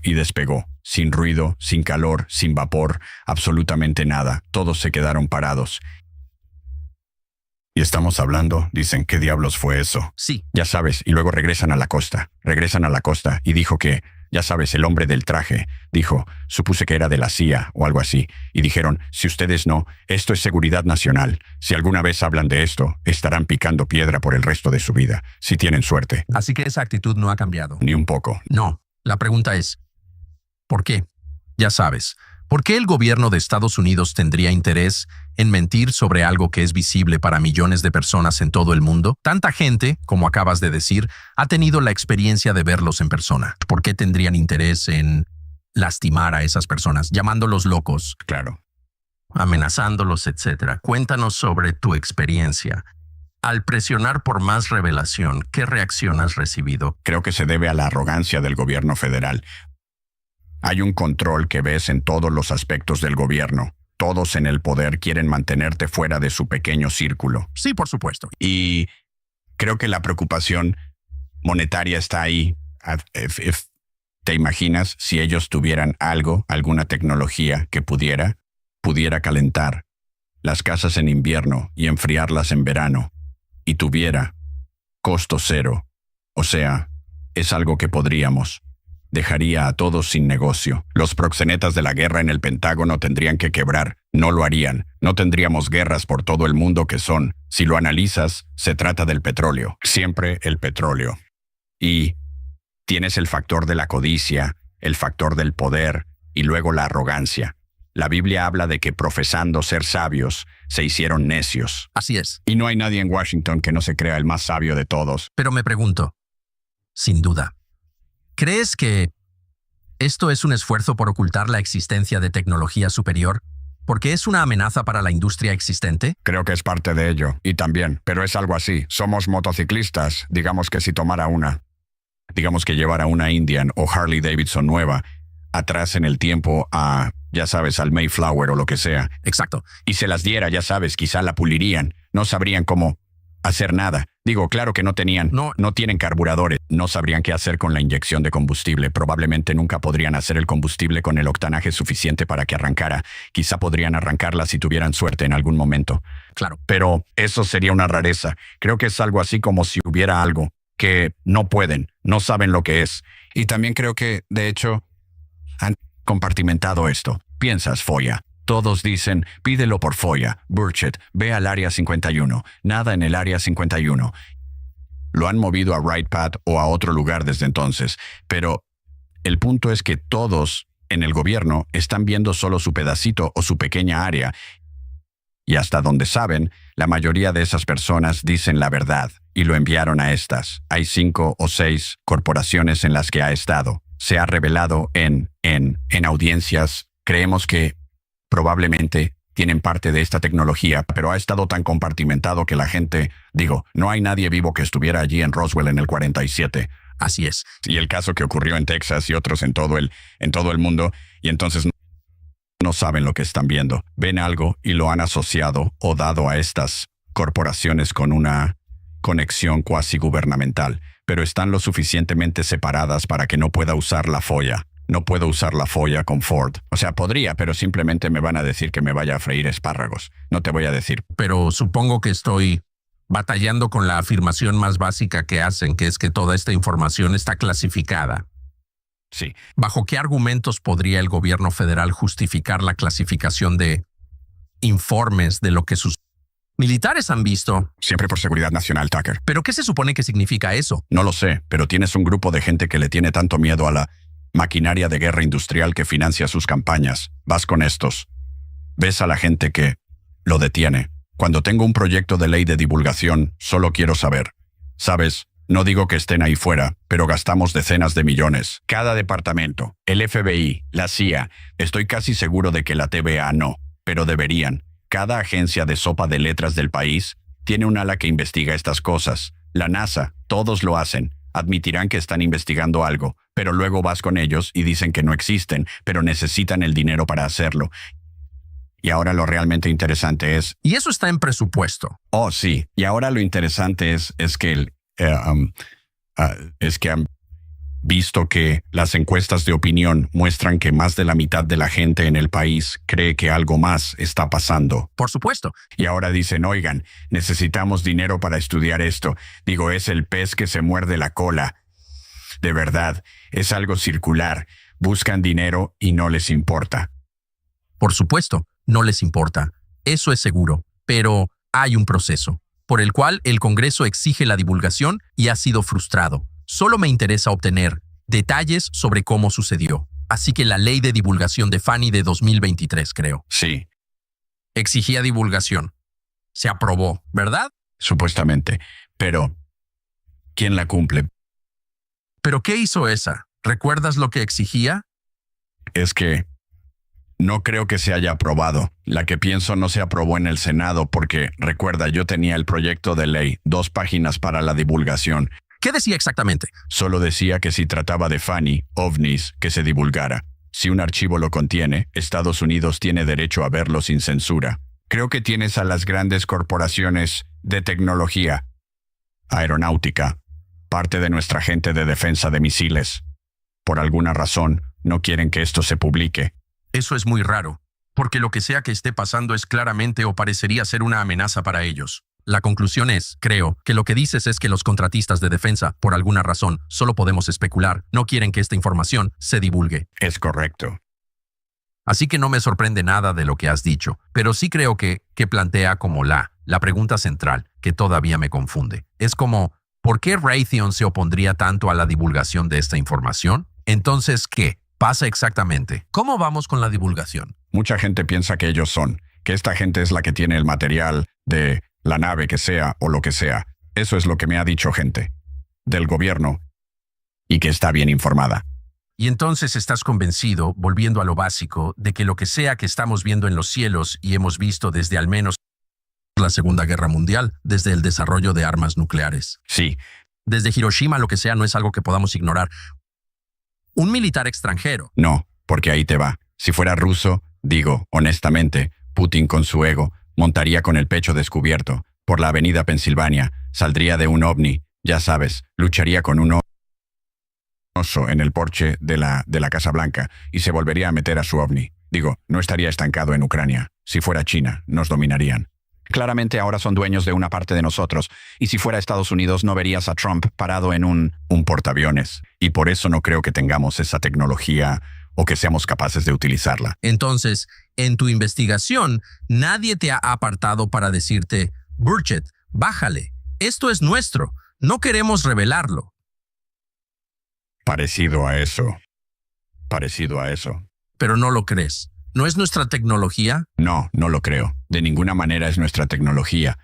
y despegó. Sin ruido, sin calor, sin vapor, absolutamente nada. Todos se quedaron parados. Y estamos hablando, dicen, ¿qué diablos fue eso? Sí. Ya sabes, y luego regresan a la costa, y dijo que, ya sabes, el hombre del traje, dijo, supuse que era de la CIA o algo así, y dijeron, si ustedes no, esto es seguridad nacional, si alguna vez hablan de esto, estarán picando piedra por el resto de su vida, si tienen suerte. Así que esa actitud no ha cambiado. Ni un poco. No, la pregunta es, ¿por qué? Ya sabes, ¿por qué el gobierno de Estados Unidos tendría interés en mentir sobre algo que es visible para millones de personas en todo el mundo? Tanta gente, como acabas de decir, ha tenido la experiencia de verlos en persona. ¿Por qué tendrían interés en lastimar a esas personas, llamándolos locos? Claro. Amenazándolos, etc. Cuéntanos sobre tu experiencia. Al presionar por más revelación, ¿qué reacción has recibido? Creo que se debe a la arrogancia del gobierno federal. Hay un control que ves en todos los aspectos del gobierno. Todos en el poder quieren mantenerte fuera de su pequeño círculo. Sí, por supuesto. Y creo que la preocupación monetaria está ahí. ¿Te imaginas si ellos tuvieran alguna tecnología que pudiera calentar las casas en invierno y enfriarlas en verano, y tuviera costo cero? O sea, es algo que podríamos. Dejaría a todos sin negocio. Los proxenetas de la guerra en el Pentágono tendrían que quebrar. No lo harían. No tendríamos guerras por todo el mundo que son. Si lo analizas, se trata del petróleo. Siempre el petróleo. Y tienes el factor de la codicia, el factor del poder y luego la arrogancia. La Biblia habla de que profesando ser sabios, se hicieron necios. Así es. Y no hay nadie en Washington que no se crea el más sabio de todos. Pero me pregunto, sin duda, ¿crees que esto es un esfuerzo por ocultar la existencia de tecnología superior? ¿Porque es una amenaza para la industria existente? Creo que es parte de ello. Y también, pero es algo así. Somos motociclistas. Digamos que si tomara digamos que llevara una Indian o Harley Davidson nueva atrás en el tiempo a, ya sabes, al Mayflower o lo que sea. Exacto. Y se las diera, ya sabes, quizá la pulirían. No sabrían cómo hacer nada. Digo, claro que no tienen carburadores. No sabrían qué hacer con la inyección de combustible. Probablemente nunca podrían hacer el combustible con el octanaje suficiente para que arrancara. Quizá podrían arrancarla si tuvieran suerte en algún momento. Claro. Pero eso sería una rareza. Creo que es algo así como si hubiera algo que no pueden, no saben lo que es. Y también creo que, de hecho, han compartimentado esto. Piensas, Foya. Todos dicen, pídelo por Foya. Burchett, ve al Área 51. Nada en el Área 51. Lo han movido a Wright Pat o a otro lugar desde entonces. Pero el punto es que todos en el gobierno están viendo solo su pedacito o su pequeña área. Y hasta donde saben, la mayoría de esas personas dicen la verdad y lo enviaron a estas. Hay 5 o 6 corporaciones en las que ha estado. Se ha revelado en audiencias. Creemos que probablemente tienen parte de esta tecnología, pero ha estado tan compartimentado que la gente, no hay nadie vivo que estuviera allí en Roswell en el 47. Así es. Y el caso que ocurrió en Texas y otros en todo el mundo, y entonces no saben lo que están viendo. Ven algo y lo han asociado o dado a estas corporaciones con una conexión cuasi gubernamental, pero están lo suficientemente separadas para que no pueda usar la Foya. No puedo usar la folla con Ford. O sea, podría, pero simplemente me van a decir que me vaya a freír espárragos. No te voy a decir. Pero supongo que estoy batallando con la afirmación más básica que hacen, que es que toda esta información está clasificada. Sí, ¿Bajo qué argumentos podría el gobierno federal justificar la clasificación de informes de lo que sus militares han visto? siempre por seguridad nacional, Tucker. ¿Pero qué se supone que significa eso? No lo sé, pero tienes un grupo de gente que le tiene tanto miedo a la maquinaria de guerra industrial que financia sus campañas. Vas con estos. Ves a la gente que lo detiene. Cuando tengo un proyecto de ley de divulgación, solo quiero saber. ¿Sabes? No digo que estén ahí fuera, pero gastamos decenas de millones. Cada departamento, el FBI, la CIA, estoy casi seguro de que la TVA no, pero deberían. Cada agencia de sopa de letras del país tiene un ala que investiga estas cosas. La NASA, todos lo hacen. Admitirán que están investigando algo, pero luego vas con ellos y dicen que no existen, pero necesitan el dinero para hacerlo. Y ahora lo realmente interesante es... Y eso está en presupuesto. Oh, sí. Y ahora lo interesante es que han visto que las encuestas de opinión muestran que más de la mitad de la gente en el país cree que algo más está pasando. Por supuesto. Y ahora dicen, oigan, necesitamos dinero para estudiar esto. Digo, es el pez que se muerde la cola. De verdad, es algo circular. Buscan dinero y no les importa. Por supuesto, no les importa. Eso es seguro. Pero hay un proceso por el cual el Congreso exige la divulgación y ha sido frustrado. Solo me interesa obtener detalles sobre cómo sucedió. Así que la ley de divulgación de Fannie de 2023, creo. Sí, Exigía divulgación. Se aprobó, ¿verdad? supuestamente. Pero, ¿quién la cumple? ¿Pero qué hizo esa? ¿Recuerdas lo que exigía? Es que no creo que se haya aprobado. La que pienso no se aprobó en el Senado porque, recuerda, yo tenía el proyecto de ley, 2 páginas para la divulgación. ¿Qué decía exactamente? Solo decía que si trataba de Fannie, ovnis, que se divulgara. Si un archivo lo contiene, Estados Unidos tiene derecho a verlo sin censura. Creo que tienes a las grandes corporaciones de tecnología, aeronáutica, parte de nuestra gente de defensa de misiles. Por alguna razón, no quieren que esto se publique. Eso es muy raro, porque lo que sea que esté pasando es claramente o parecería ser una amenaza para ellos. La conclusión es, creo, que lo que dices es que los contratistas de defensa, por alguna razón, solo podemos especular, no quieren que esta información se divulgue. Es correcto. Así que no me sorprende nada de lo que has dicho, pero sí creo que plantea como la pregunta central, que todavía me confunde. Es como, ¿por qué Raytheon se opondría tanto a la divulgación de esta información? Entonces, ¿qué pasa exactamente? ¿Cómo vamos con la divulgación? Mucha gente piensa que ellos son, que esta gente es la que tiene el material de la nave que sea o lo que sea. Eso es lo que me ha dicho gente del gobierno y que está bien informada. Y entonces estás convencido, volviendo a lo básico, de que lo que sea que estamos viendo en los cielos y hemos visto desde al menos la Segunda Guerra Mundial, desde el desarrollo de armas nucleares. Sí, Desde Hiroshima, lo que sea no es algo que podamos ignorar. Un militar extranjero. no, porque ahí te va. Si fuera ruso, digo, honestamente, Putin con su ego, montaría con el pecho descubierto por la avenida Pensilvania, saldría de un ovni, ya sabes, lucharía con un oso en el porche de la Casa Blanca y se volvería a meter a su ovni. Digo, no estaría estancado en Ucrania. Si fuera China, nos dominarían. Claramente ahora son dueños de una parte de nosotros, y si fuera Estados Unidos no verías a Trump parado en un portaaviones, y por eso no creo que tengamos esa tecnología o que seamos capaces de utilizarla. Entonces, en tu investigación, nadie te ha apartado para decirte, Burchett, bájale, esto es nuestro, no queremos revelarlo. Parecido a eso. Pero no lo crees. ¿No es nuestra tecnología? No, no lo creo. De ninguna manera es nuestra tecnología.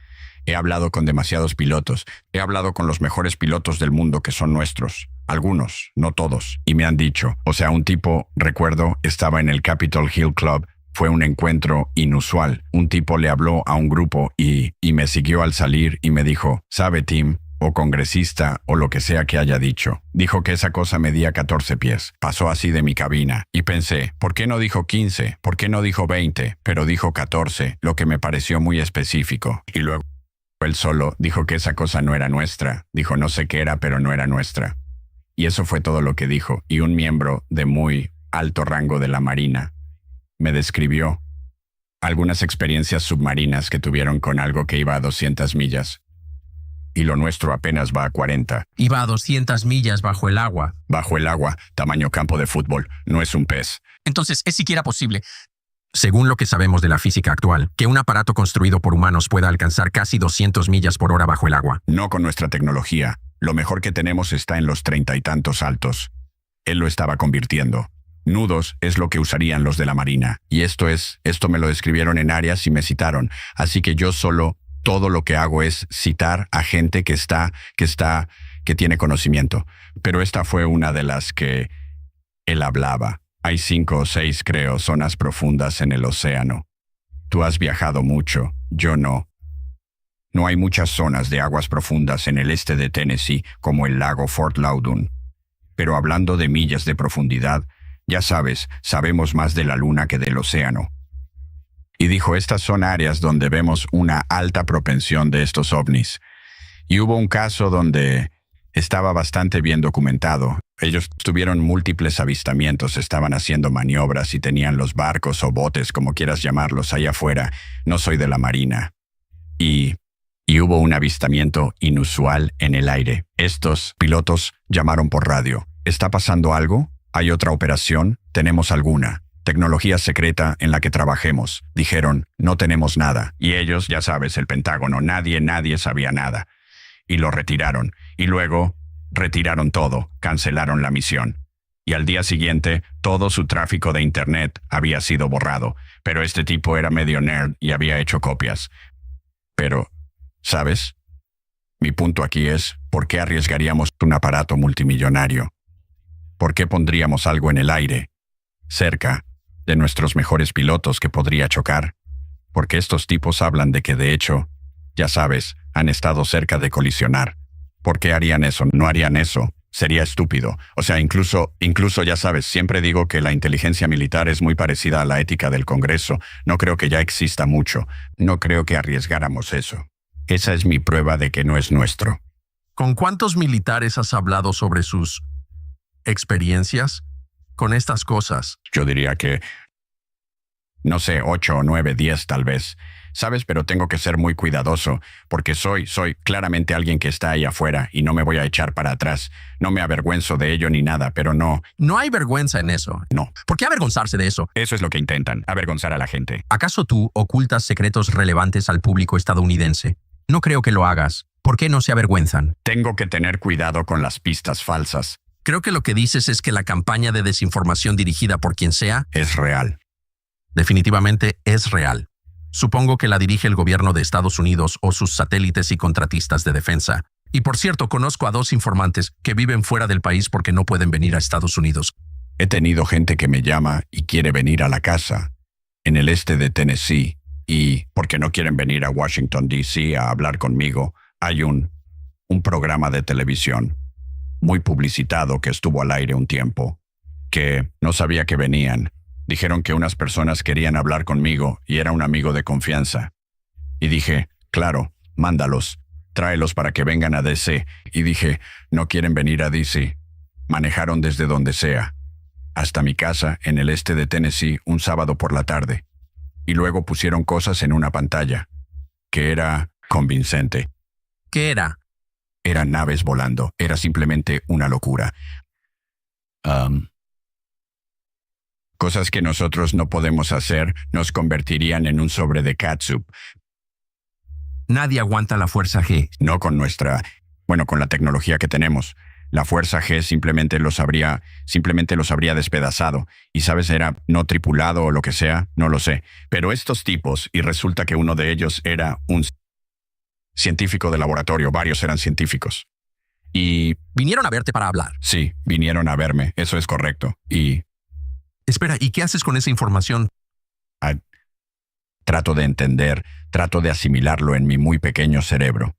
He hablado con demasiados pilotos. He hablado con los mejores pilotos del mundo que son nuestros. Algunos, no todos. Y me han dicho, o sea, un tipo, recuerdo, estaba en el Capitol Hill Club. Fue un encuentro inusual. Un tipo le habló a un grupo y me siguió al salir y me dijo, ¿sabe, Tim? O congresista, o lo que sea que haya dicho. Dijo que esa cosa medía 14 pies. Pasó así de mi cabina. Y pensé, ¿por qué no dijo 15? ¿Por qué no dijo 20? Pero dijo 14, lo que me pareció muy específico. Y luego él solo dijo que esa cosa no era nuestra. Dijo no sé qué era, pero no era nuestra. Y eso fue todo lo que dijo. Y un miembro de muy alto rango de la Marina. Me describió algunas experiencias submarinas que tuvieron con algo que iba a 200 millas. Y lo nuestro apenas va a 40. Iba a 200 millas bajo el agua. Bajo el agua, tamaño campo de fútbol, no es un pez. Entonces, ¿es siquiera posible, según lo que sabemos de la física actual, que un aparato construido por humanos pueda alcanzar casi 200 millas por hora bajo el agua? No con nuestra tecnología. Lo mejor que tenemos está en los 30 y tantos altos. Él lo estaba convirtiendo. Nudos es lo que usarían los de la Marina. Y esto me lo describieron en áreas y me citaron. Así que yo todo lo que hago es citar a gente que tiene conocimiento. Pero esta fue una de las que él hablaba. Hay 5 o 6, creo, zonas profundas en el océano. Tú has viajado mucho, yo no. No hay muchas zonas de aguas profundas en el este de Tennessee, como el lago Fort Loudoun. Pero hablando de millas de profundidad, ya sabes, sabemos más de la luna que del océano. Y dijo, estas son áreas donde vemos una alta propensión de estos ovnis. Y hubo un caso donde estaba bastante bien documentado. Ellos tuvieron múltiples avistamientos, estaban haciendo maniobras y tenían los barcos o botes, como quieras llamarlos, allá afuera. No soy de la Marina. Y hubo un avistamiento inusual en el aire. Estos pilotos llamaron por radio. ¿Está pasando algo? ¿Hay otra operación? ¿Tenemos alguna tecnología secreta en la que trabajemos? Dijeron, no tenemos nada. Y ellos, ya sabes, el Pentágono, nadie sabía nada. Y lo retiraron. Y luego retiraron todo, cancelaron la misión. Y al día siguiente, todo su tráfico de Internet había sido borrado. Pero este tipo era medio nerd y había hecho copias. Pero, ¿sabes? Mi punto aquí es, ¿por qué arriesgaríamos un aparato multimillonario? ¿Por qué pondríamos algo en el aire, cerca de nuestros mejores pilotos que podría chocar? Porque estos tipos hablan de que, de hecho, ya sabes, han estado cerca de colisionar. ¿Por qué harían eso? No harían eso. Sería estúpido. O sea, incluso ya sabes, siempre digo que la inteligencia militar es muy parecida a la ética del Congreso. No creo que ya exista mucho. No creo que arriesgáramos eso. Esa es mi prueba de que no es nuestro. ¿Con cuántos militares has hablado sobre sus experiencias con estas cosas? Yo diría que, no sé, 8 o 9, 10 tal vez. ¿Sabes? Pero tengo que ser muy cuidadoso, porque soy claramente alguien que está ahí afuera y no me voy a echar para atrás. No me avergüenzo de ello ni nada, pero no. No hay vergüenza en eso. No. ¿Por qué avergonzarse de eso? Eso es lo que intentan, avergonzar a la gente. ¿Acaso tú ocultas secretos relevantes al público estadounidense? No creo que lo hagas. ¿Por qué no se avergüenzan? Tengo que tener cuidado con las pistas falsas. Creo que lo que dices es que la campaña de desinformación dirigida por quien sea es real. Definitivamente es real. Supongo que la dirige el gobierno de Estados Unidos o sus satélites y contratistas de defensa. Y por cierto, conozco a 2 informantes que viven fuera del país porque no pueden venir a Estados Unidos. He tenido gente que me llama y quiere venir a la casa, en el este de Tennessee, y porque no quieren venir a Washington, D.C. a hablar conmigo, hay un programa de televisión muy publicitado que estuvo al aire un tiempo, que no sabía que venían. Dijeron que unas personas querían hablar conmigo y era un amigo de confianza. Y dije, claro, mándalos, tráelos para que vengan a D.C. Y dije, no quieren venir a D.C. Manejaron desde donde sea, hasta mi casa en el este de Tennessee un sábado por la tarde. Y luego pusieron cosas en una pantalla, que era convincente. ¿Qué era? Eran naves volando, era simplemente una locura. Cosas que nosotros no podemos hacer nos convertirían en un sobre de catsup. Nadie aguanta la fuerza G. No con con la tecnología que tenemos. La fuerza G simplemente los habría despedazado. Y sabes, era no tripulado o lo que sea, no lo sé. Pero estos tipos, y resulta que uno de ellos era un científico de laboratorio, varios eran científicos. Y vinieron a verte para hablar. Sí, vinieron a verme, eso es correcto. Y espera, ¿y qué haces con esa información? Trato de entender, trato de asimilarlo en mi muy pequeño cerebro.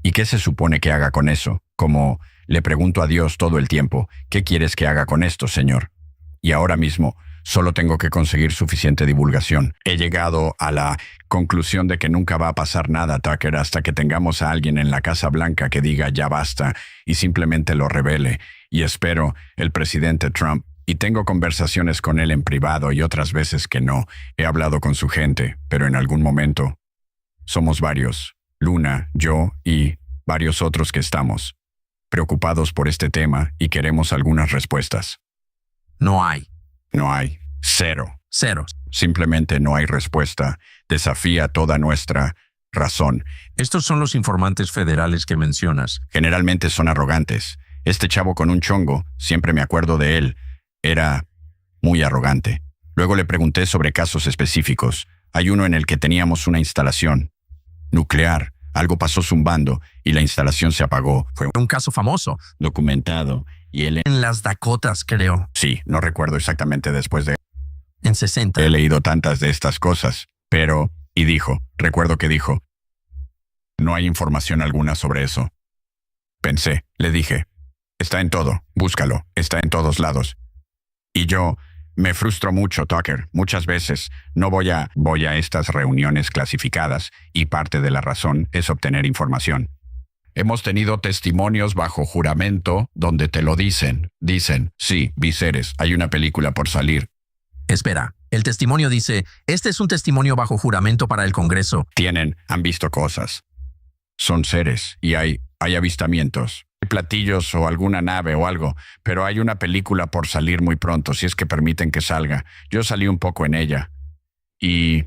¿Y qué se supone que haga con eso? Como le pregunto a Dios todo el tiempo, ¿qué quieres que haga con esto, Señor? Y ahora mismo solo tengo que conseguir suficiente divulgación. He llegado a la conclusión de que nunca va a pasar nada, Tucker, hasta que tengamos a alguien en la Casa Blanca que diga ya basta y simplemente lo revele. Y espero el presidente Trump Y tengo conversaciones con él en privado y otras veces que no. He hablado con su gente, pero en algún momento somos varios, Luna, yo y varios otros que estamos preocupados por este tema y queremos algunas respuestas. No hay. No hay. Cero. Cero. Simplemente no hay respuesta. Desafía toda nuestra razón. Estos son los informantes federales que mencionas. Generalmente son arrogantes. Este chavo con un chongo, siempre me acuerdo de él, era muy arrogante. Luego le pregunté sobre casos específicos. Hay uno en el que teníamos una instalación nuclear. Algo pasó zumbando y la instalación se apagó. Fue Un caso famoso. documentado y él... En las Dakotas, creo. Sí, no recuerdo exactamente después de... En 60. He leído tantas de estas cosas, pero... Y dijo, recuerdo que dijo, no hay información alguna sobre eso. Pensé, le dije, está en todo, búscalo, está en todos lados. Y yo me frustro mucho, Tucker. Muchas veces no voy a estas reuniones clasificadas y parte de la razón es obtener información. Hemos tenido testimonios bajo juramento donde te lo dicen. Dicen, sí, Viserys, hay una película por salir. Espera, el testimonio dice, este es un testimonio bajo juramento para el Congreso. Han visto cosas. Son seres y hay avistamientos. Hay platillos o alguna nave o algo, pero hay una película por salir muy pronto, si es que permiten que salga. Yo salí un poco en ella. Y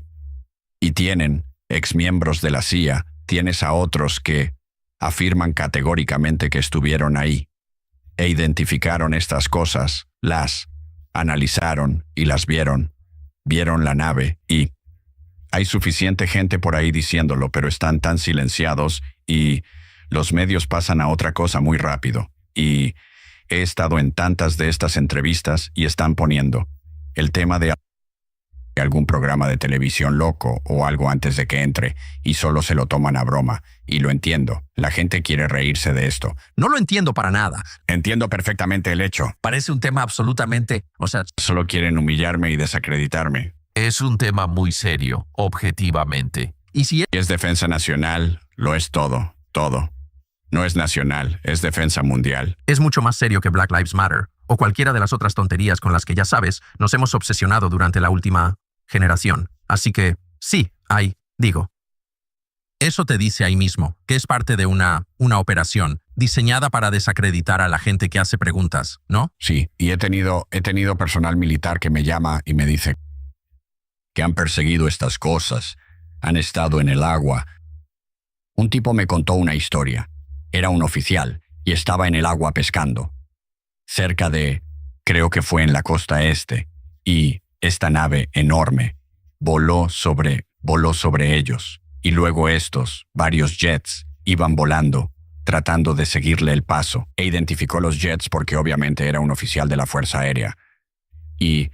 tienen exmiembros de la CIA, tienes a otros que afirman categóricamente que estuvieron ahí e identificaron estas cosas, las analizaron y las vieron la nave y hay suficiente gente por ahí diciéndolo, pero están tan silenciados y los medios pasan a otra cosa muy rápido. Y he estado en tantas de estas entrevistas y están poniendo el tema de algún programa de televisión loco o algo antes de que entre y solo se lo toman a broma. Y lo entiendo. La gente quiere reírse de esto. No lo entiendo para nada. Entiendo perfectamente el hecho. Parece un tema absolutamente... Solo quieren humillarme y desacreditarme. Es un tema muy serio, objetivamente. Y si Y es defensa nacional, lo es todo, todo. No es nacional, es defensa mundial. es mucho más serio que Black Lives Matter o cualquiera de las otras tonterías con las que ya sabes, nos hemos obsesionado durante la última generación. Así que, sí, eso te dice ahí mismo, que es parte de una operación diseñada para desacreditar a la gente que hace preguntas, ¿no? Sí, y he tenido personal militar que me llama y me dice que han perseguido estas cosas, han estado en el agua. Un tipo me contó una historia. Era un oficial y estaba en el agua pescando. Cerca de, creo que fue en la costa este, y esta nave enorme voló sobre ellos. Y luego varios jets, iban volando, tratando de seguirle el paso. E identificó los jets porque obviamente era un oficial de la Fuerza Aérea. Y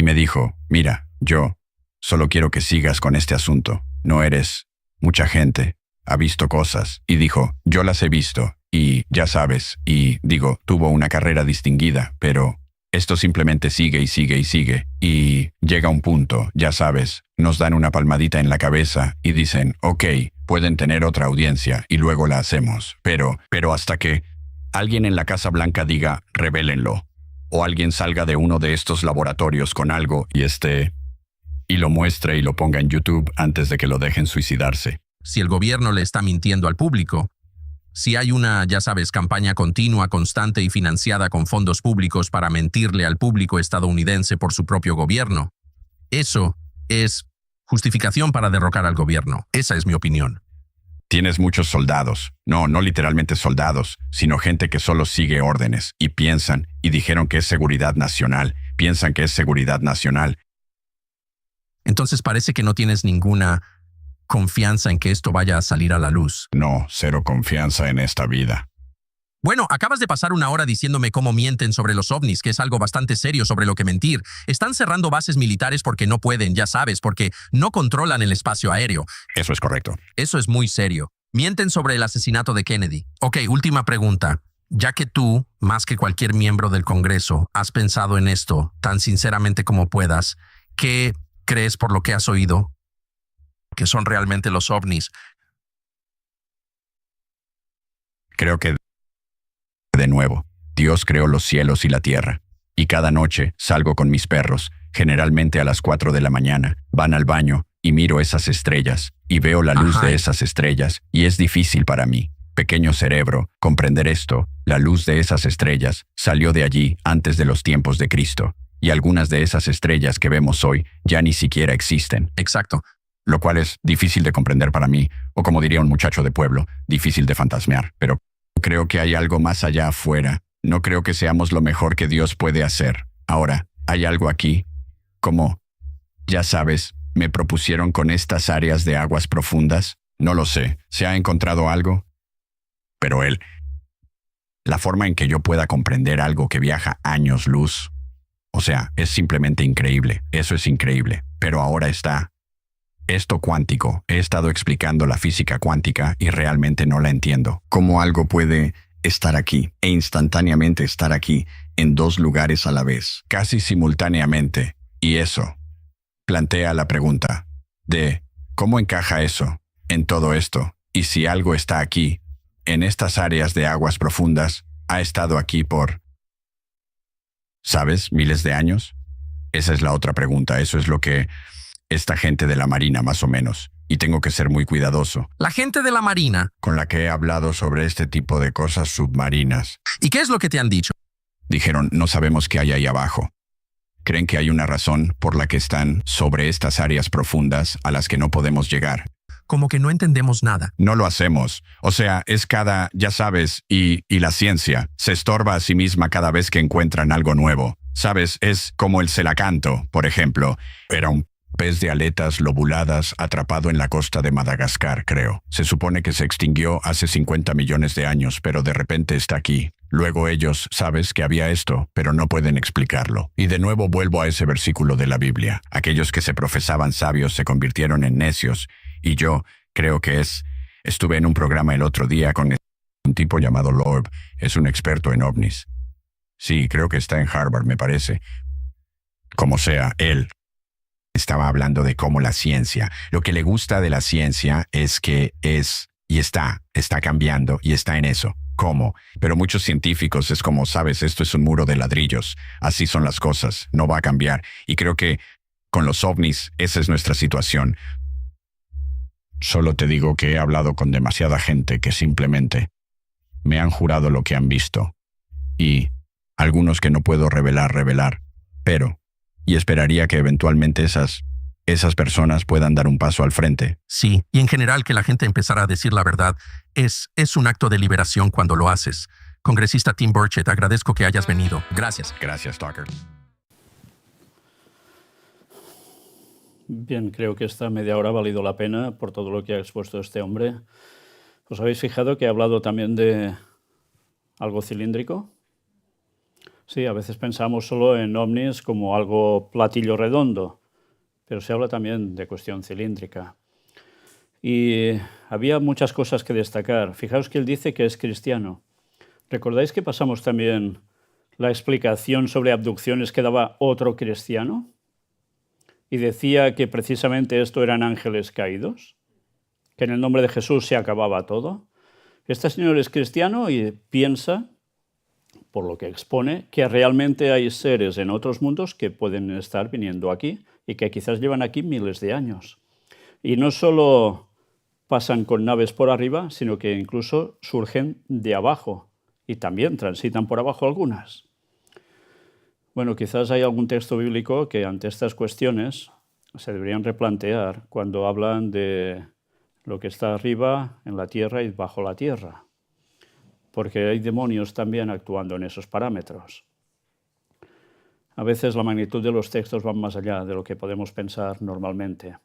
me dijo, mira, yo solo quiero que sigas con este asunto. No eres... Mucha gente ha visto cosas. Y dijo, yo las he visto. Y ya sabes, tuvo una carrera distinguida, pero esto simplemente sigue y sigue y sigue. Y llega un punto, ya sabes, nos dan una palmadita en la cabeza y dicen, ok, pueden tener otra audiencia y luego la hacemos. Pero hasta que alguien en la Casa Blanca diga, revélenlo. O alguien salga de uno de estos laboratorios con algo y lo muestre y lo ponga en YouTube antes de que lo dejen suicidarse. Si el gobierno le está mintiendo al público, si hay una, ya sabes, campaña continua, constante y financiada con fondos públicos para mentirle al público estadounidense por su propio gobierno, eso es justificación para derrocar al gobierno. Esa es mi opinión. Tienes muchos soldados. No literalmente soldados, sino gente que solo sigue órdenes y piensan y dijeron que es seguridad nacional. Piensan que es seguridad nacional. Entonces parece que no tienes ninguna confianza en que esto vaya a salir a la luz. No, cero confianza en esta vida. Bueno, acabas de pasar una hora diciéndome cómo mienten sobre los ovnis, que es algo bastante serio sobre lo que mentir. Están cerrando bases militares porque no pueden, ya sabes, porque no controlan el espacio aéreo. Eso es correcto. Eso es muy serio. Mienten sobre el asesinato de Kennedy. Ok, última pregunta. Ya que tú, más que cualquier miembro del Congreso, has pensado en esto tan sinceramente como puedas, ¿qué crees por lo que has oído que son realmente los ovnis? Creo que, de nuevo, Dios creó los cielos y la tierra. Y cada noche salgo con mis perros, generalmente a las 4 de la mañana, van al baño y miro esas estrellas y veo la luz de esas estrellas y es difícil para mí, pequeño cerebro, comprender esto. La luz de esas estrellas salió de allí antes de los tiempos de Cristo y algunas de esas estrellas que vemos hoy ya ni siquiera existen. Exacto. Lo cual es difícil de comprender para mí, o como diría un muchacho de pueblo, difícil de fantasmear, pero creo que hay algo más allá afuera. No creo que seamos lo mejor que Dios puede hacer. Ahora, hay algo aquí, como, ya sabes, me propusieron con estas áreas de aguas profundas. No lo sé, ¿se ha encontrado algo? Pero la forma en que yo pueda comprender algo que viaja años luz, o sea, es simplemente increíble, eso es increíble, pero ahora está esto cuántico. He estado explicando la física cuántica y realmente no la entiendo. ¿Cómo algo puede estar aquí e instantáneamente estar aquí en dos lugares a la vez, casi simultáneamente? Y eso plantea la pregunta de ¿cómo encaja eso en todo esto? Y si algo está aquí, en estas áreas de aguas profundas, ha estado aquí por, ¿sabes?, miles de años. Esa es la otra pregunta. Eso es lo que esta gente de la Marina, más o menos. Y tengo que ser muy cuidadoso. La gente de la Marina. Con la que he hablado sobre este tipo de cosas submarinas. ¿Y qué es lo que te han dicho? Dijeron, no sabemos qué hay ahí abajo. Creen que hay una razón por la que están sobre estas áreas profundas a las que no podemos llegar. Como que no entendemos nada. No lo hacemos. O sea, es ya sabes, y la ciencia se estorba a sí misma cada vez que encuentran algo nuevo. ¿Sabes? Es como el celacanto, por ejemplo. Era un pez de aletas lobuladas atrapado en la costa de Madagascar, creo. Se supone que se extinguió hace 50 millones de años, pero de repente está aquí. Luego ellos, sabes que había esto, pero no pueden explicarlo. Y de nuevo vuelvo a ese versículo de la Biblia. Aquellos que se profesaban sabios se convirtieron en necios. Y yo creo que estuve en un programa el otro día con un tipo llamado Loeb. Es un experto en ovnis. Sí, creo que está en Harvard, me parece. Como sea, él estaba hablando de cómo la ciencia, lo que le gusta de la ciencia es que está cambiando y está en eso. ¿Cómo? Pero muchos científicos es como, sabes, esto es un muro de ladrillos. Así son las cosas, no va a cambiar. Y creo que con los ovnis esa es nuestra situación. Solo te digo que he hablado con demasiada gente que simplemente me han jurado lo que han visto. Y algunos que no puedo revelar, pero y esperaría que eventualmente esas personas puedan dar un paso al frente. Sí, y en general que la gente empezara a decir la verdad es un acto de liberación cuando lo haces. Congresista Tim Burchett, agradezco que hayas venido. Gracias. Gracias, Tucker. Bien, creo que esta media hora ha valido la pena por todo lo que ha expuesto este hombre. ¿Os habéis fijado que ha hablado también de algo cilíndrico? Sí, a veces pensamos solo en ovnis como algo platillo redondo, pero se habla también de cuestión cilíndrica. Y había muchas cosas que destacar. Fijaos que él dice que es cristiano. ¿Recordáis que pasamos también la explicación sobre abducciones que daba otro cristiano? Y decía que precisamente esto eran ángeles caídos, que en el nombre de Jesús se acababa todo. Este señor es cristiano y piensa, por lo que expone, que realmente hay seres en otros mundos que pueden estar viniendo aquí y que quizás llevan aquí miles de años. Y no solo pasan con naves por arriba, sino que incluso surgen de abajo y también transitan por abajo algunas. Bueno, quizás hay algún texto bíblico que ante estas cuestiones se deberían replantear cuando hablan de lo que está arriba en la tierra y bajo la tierra, porque hay demonios también actuando en esos parámetros. A veces la magnitud de los textos va más allá de lo que podemos pensar normalmente.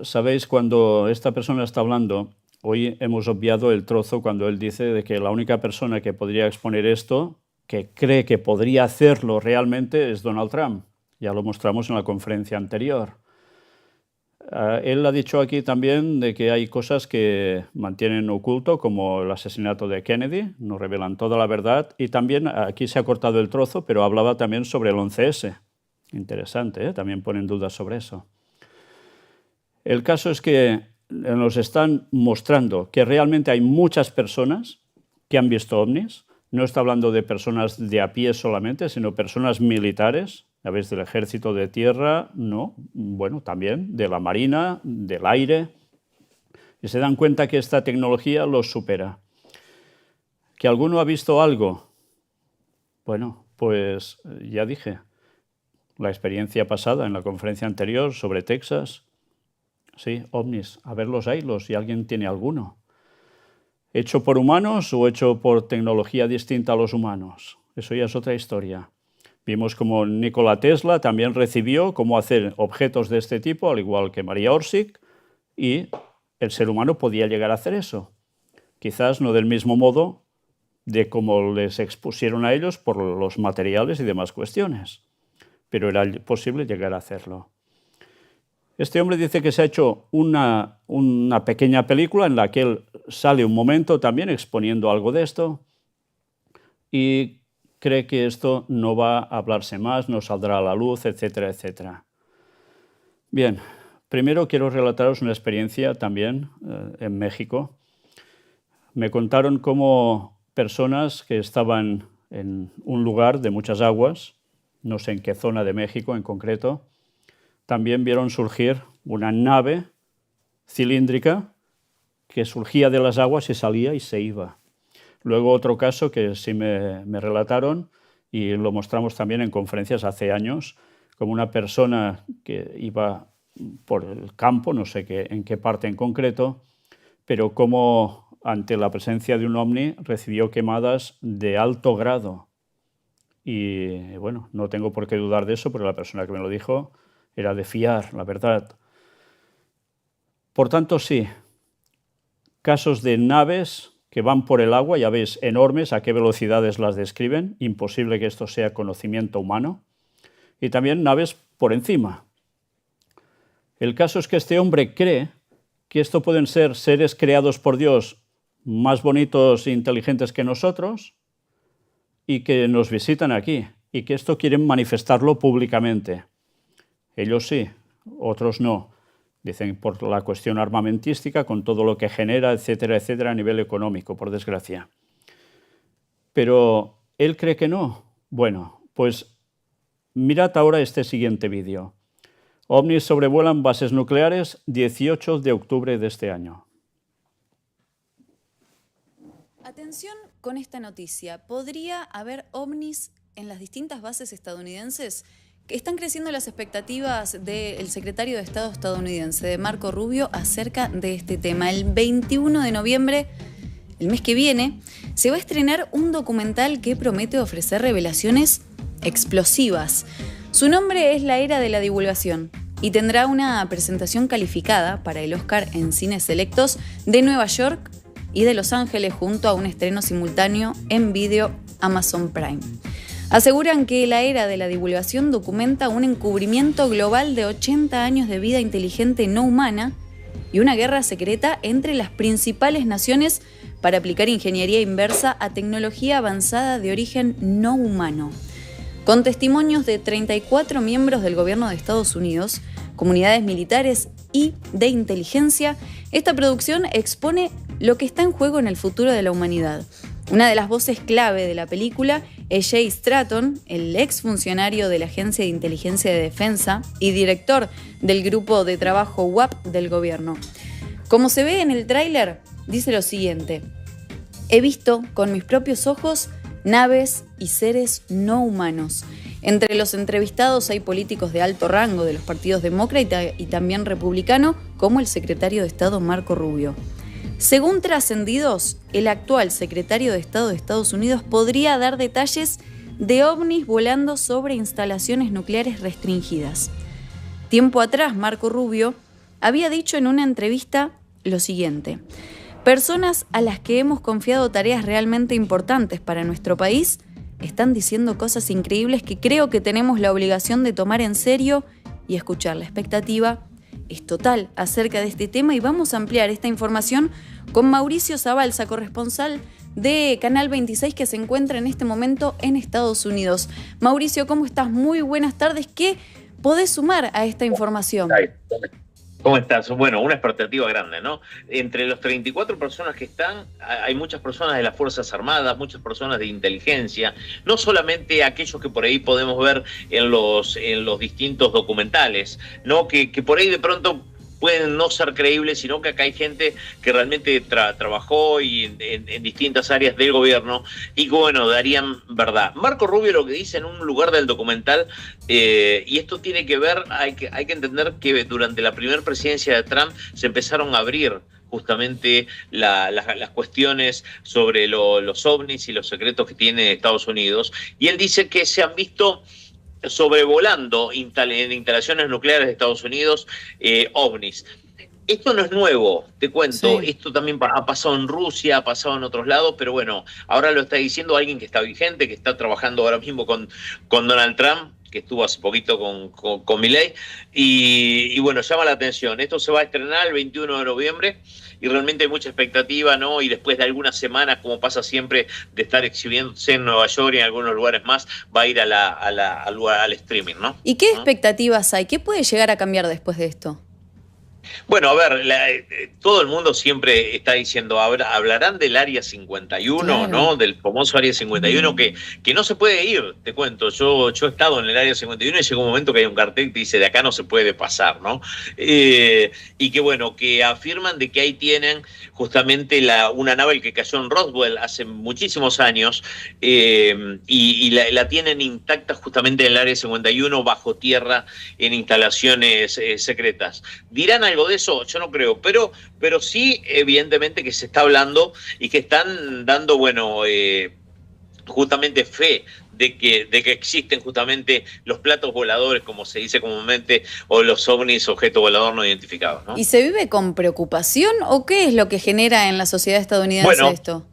Sabéis, cuando esta persona está hablando, hoy hemos obviado el trozo cuando él dice de que la única persona que podría exponer esto, que cree que podría hacerlo realmente, es Donald Trump. Ya lo mostramos en la conferencia anterior. Él ha dicho aquí también de que hay cosas que mantienen oculto, como el asesinato de Kennedy, no revelan toda la verdad, y también aquí se ha cortado el trozo, pero hablaba también sobre el 11S. Interesante, ¿eh? También ponen dudas sobre eso. El caso es que nos están mostrando que realmente hay muchas personas que han visto ovnis, no está hablando de personas de a pie solamente, sino personas militares, a veces del ejército de tierra, no, bueno, también de la marina, del aire, y se dan cuenta que esta tecnología los supera. ¿Que alguno ha visto algo? Bueno, pues ya dije, la experiencia pasada en la conferencia anterior sobre Texas, sí, ovnis, a ver los haylos, si alguien tiene alguno. ¿Hecho por humanos o hecho por tecnología distinta a los humanos? Eso ya es otra historia. Vimos como Nikola Tesla también recibió cómo hacer objetos de este tipo, al igual que María Orsic, y el ser humano podía llegar a hacer eso. Quizás no del mismo modo de cómo les expusieron a ellos por los materiales y demás cuestiones, pero era posible llegar a hacerlo. Este hombre dice que se ha hecho una pequeña película en la que él sale un momento también exponiendo algo de esto y cree que esto no va a hablarse más, no saldrá a la luz, etcétera, etcétera. Bien, primero quiero relataros una experiencia también en México. Me contaron cómo personas que estaban en un lugar de muchas aguas, no sé en qué zona de México en concreto, también vieron surgir una nave cilíndrica que surgía de las aguas y salía y se iba. Luego otro caso que sí me relataron, y lo mostramos también en conferencias hace años, como una persona que iba por el campo, no sé en qué parte en concreto, pero como ante la presencia de un ovni recibió quemadas de alto grado. Y bueno, no tengo por qué dudar de eso, pero la persona que me lo dijo era de fiar, la verdad. Por tanto, sí, casos de naves que van por el agua, ya veis, enormes, a qué velocidades las describen, imposible que esto sea conocimiento humano, y también naves por encima. El caso es que este hombre cree que esto pueden ser seres creados por Dios más bonitos e inteligentes que nosotros y que nos visitan aquí, y que esto quieren manifestarlo públicamente. Ellos sí, otros no. Dicen por la cuestión armamentística, con todo lo que genera, etcétera, etcétera, a nivel económico, por desgracia. Pero él cree que no. Bueno, pues mirad ahora este siguiente vídeo. OVNIs sobrevuelan bases nucleares 18 de octubre de este año. Atención con esta noticia. ¿Podría haber ovnis en las distintas bases estadounidenses? Están creciendo las expectativas del secretario de Estado estadounidense, de Marco Rubio, acerca de este tema. El 21 de noviembre, el mes que viene, se va a estrenar un documental que promete ofrecer revelaciones explosivas. Su nombre es La Era de la Divulgación y tendrá una presentación calificada para el Oscar en cines selectos de Nueva York y de Los Ángeles, junto a un estreno simultáneo en video Amazon Prime. Aseguran que La Era de la Divulgación documenta un encubrimiento global de 80 años de vida inteligente no humana y una guerra secreta entre las principales naciones para aplicar ingeniería inversa a tecnología avanzada de origen no humano. Con testimonios de 34 miembros del gobierno de Estados Unidos, comunidades militares y de inteligencia, esta producción expone lo que está en juego en el futuro de la humanidad. Una de las voces clave de la película es Jay Stratton, el exfuncionario de la Agencia de Inteligencia de Defensa y director del grupo de trabajo UAP del gobierno. Como se ve en el tráiler, dice lo siguiente: he visto con mis propios ojos naves y seres no humanos. Entre los entrevistados hay políticos de alto rango de los partidos demócrata y también republicano, como el secretario de Estado Marco Rubio. Según trascendidos, el actual secretario de Estado de Estados Unidos podría dar detalles de ovnis volando sobre instalaciones nucleares restringidas. Tiempo atrás, Marco Rubio había dicho en una entrevista lo siguiente: personas a las que hemos confiado tareas realmente importantes para nuestro país están diciendo cosas increíbles que creo que tenemos la obligación de tomar en serio y escuchar. La expectativa es total acerca de este tema y vamos a ampliar esta información con Mauricio Zabalza, corresponsal de Canal 26 que se encuentra en este momento en Estados Unidos. Mauricio, ¿cómo estás? Muy buenas tardes. ¿Qué podés sumar a esta información? ¿Cómo estás? Bueno, una expectativa grande, ¿no? Entre los 34 personas que están, hay muchas personas de las Fuerzas Armadas, muchas personas de inteligencia, no solamente aquellos que por ahí podemos ver en los distintos documentales, ¿no? Que por ahí de pronto pueden no ser creíbles, sino que acá hay gente que realmente trabajó y en distintas áreas del gobierno y que, bueno, darían verdad. Marco Rubio lo que dice en un lugar del documental, y esto tiene que ver, hay que entender que durante la primera presidencia de Trump se empezaron a abrir justamente las cuestiones sobre los ovnis y los secretos que tiene Estados Unidos, y él dice que se han visto sobrevolando en instalaciones nucleares de Estados Unidos ovnis. Esto no es nuevo, te cuento, Sí. esto también ha pasado en Rusia, ha pasado en otros lados, pero bueno, ahora lo está diciendo alguien que está vigente, que está trabajando ahora mismo con Donald Trump, que estuvo hace poquito con Milei, y bueno, llama la atención. Esto se va a estrenar el 21 de noviembre y realmente hay mucha expectativa, ¿no? Y después de algunas semanas, como pasa siempre, de estar exhibiéndose en Nueva York y en algunos lugares más, va a ir al streaming, ¿no? ¿Y qué expectativas hay? ¿Qué puede llegar a cambiar después de esto? Bueno, a ver, todo el mundo siempre está diciendo, hablarán del Área 51, Claro. ¿no? Del famoso Área 51 que no se puede ir, te cuento. Yo he estado en el Área 51 y llegó un momento que hay un cartel que dice, de acá no se puede pasar, ¿no? Y que bueno, que afirman de que ahí tienen justamente una nave que cayó en Roswell hace muchísimos años, y la tienen intacta justamente en el Área 51 bajo tierra en instalaciones secretas. ¿Dirán algo de eso? Yo no creo, pero sí, evidentemente que se está hablando y que están dando, bueno, justamente fe de que existen justamente los platos voladores, como se dice comúnmente, o los ovnis, objetos volador no identificados, ¿no? ¿Y se vive con preocupación o qué es lo que genera en la sociedad estadounidense Bueno, esto?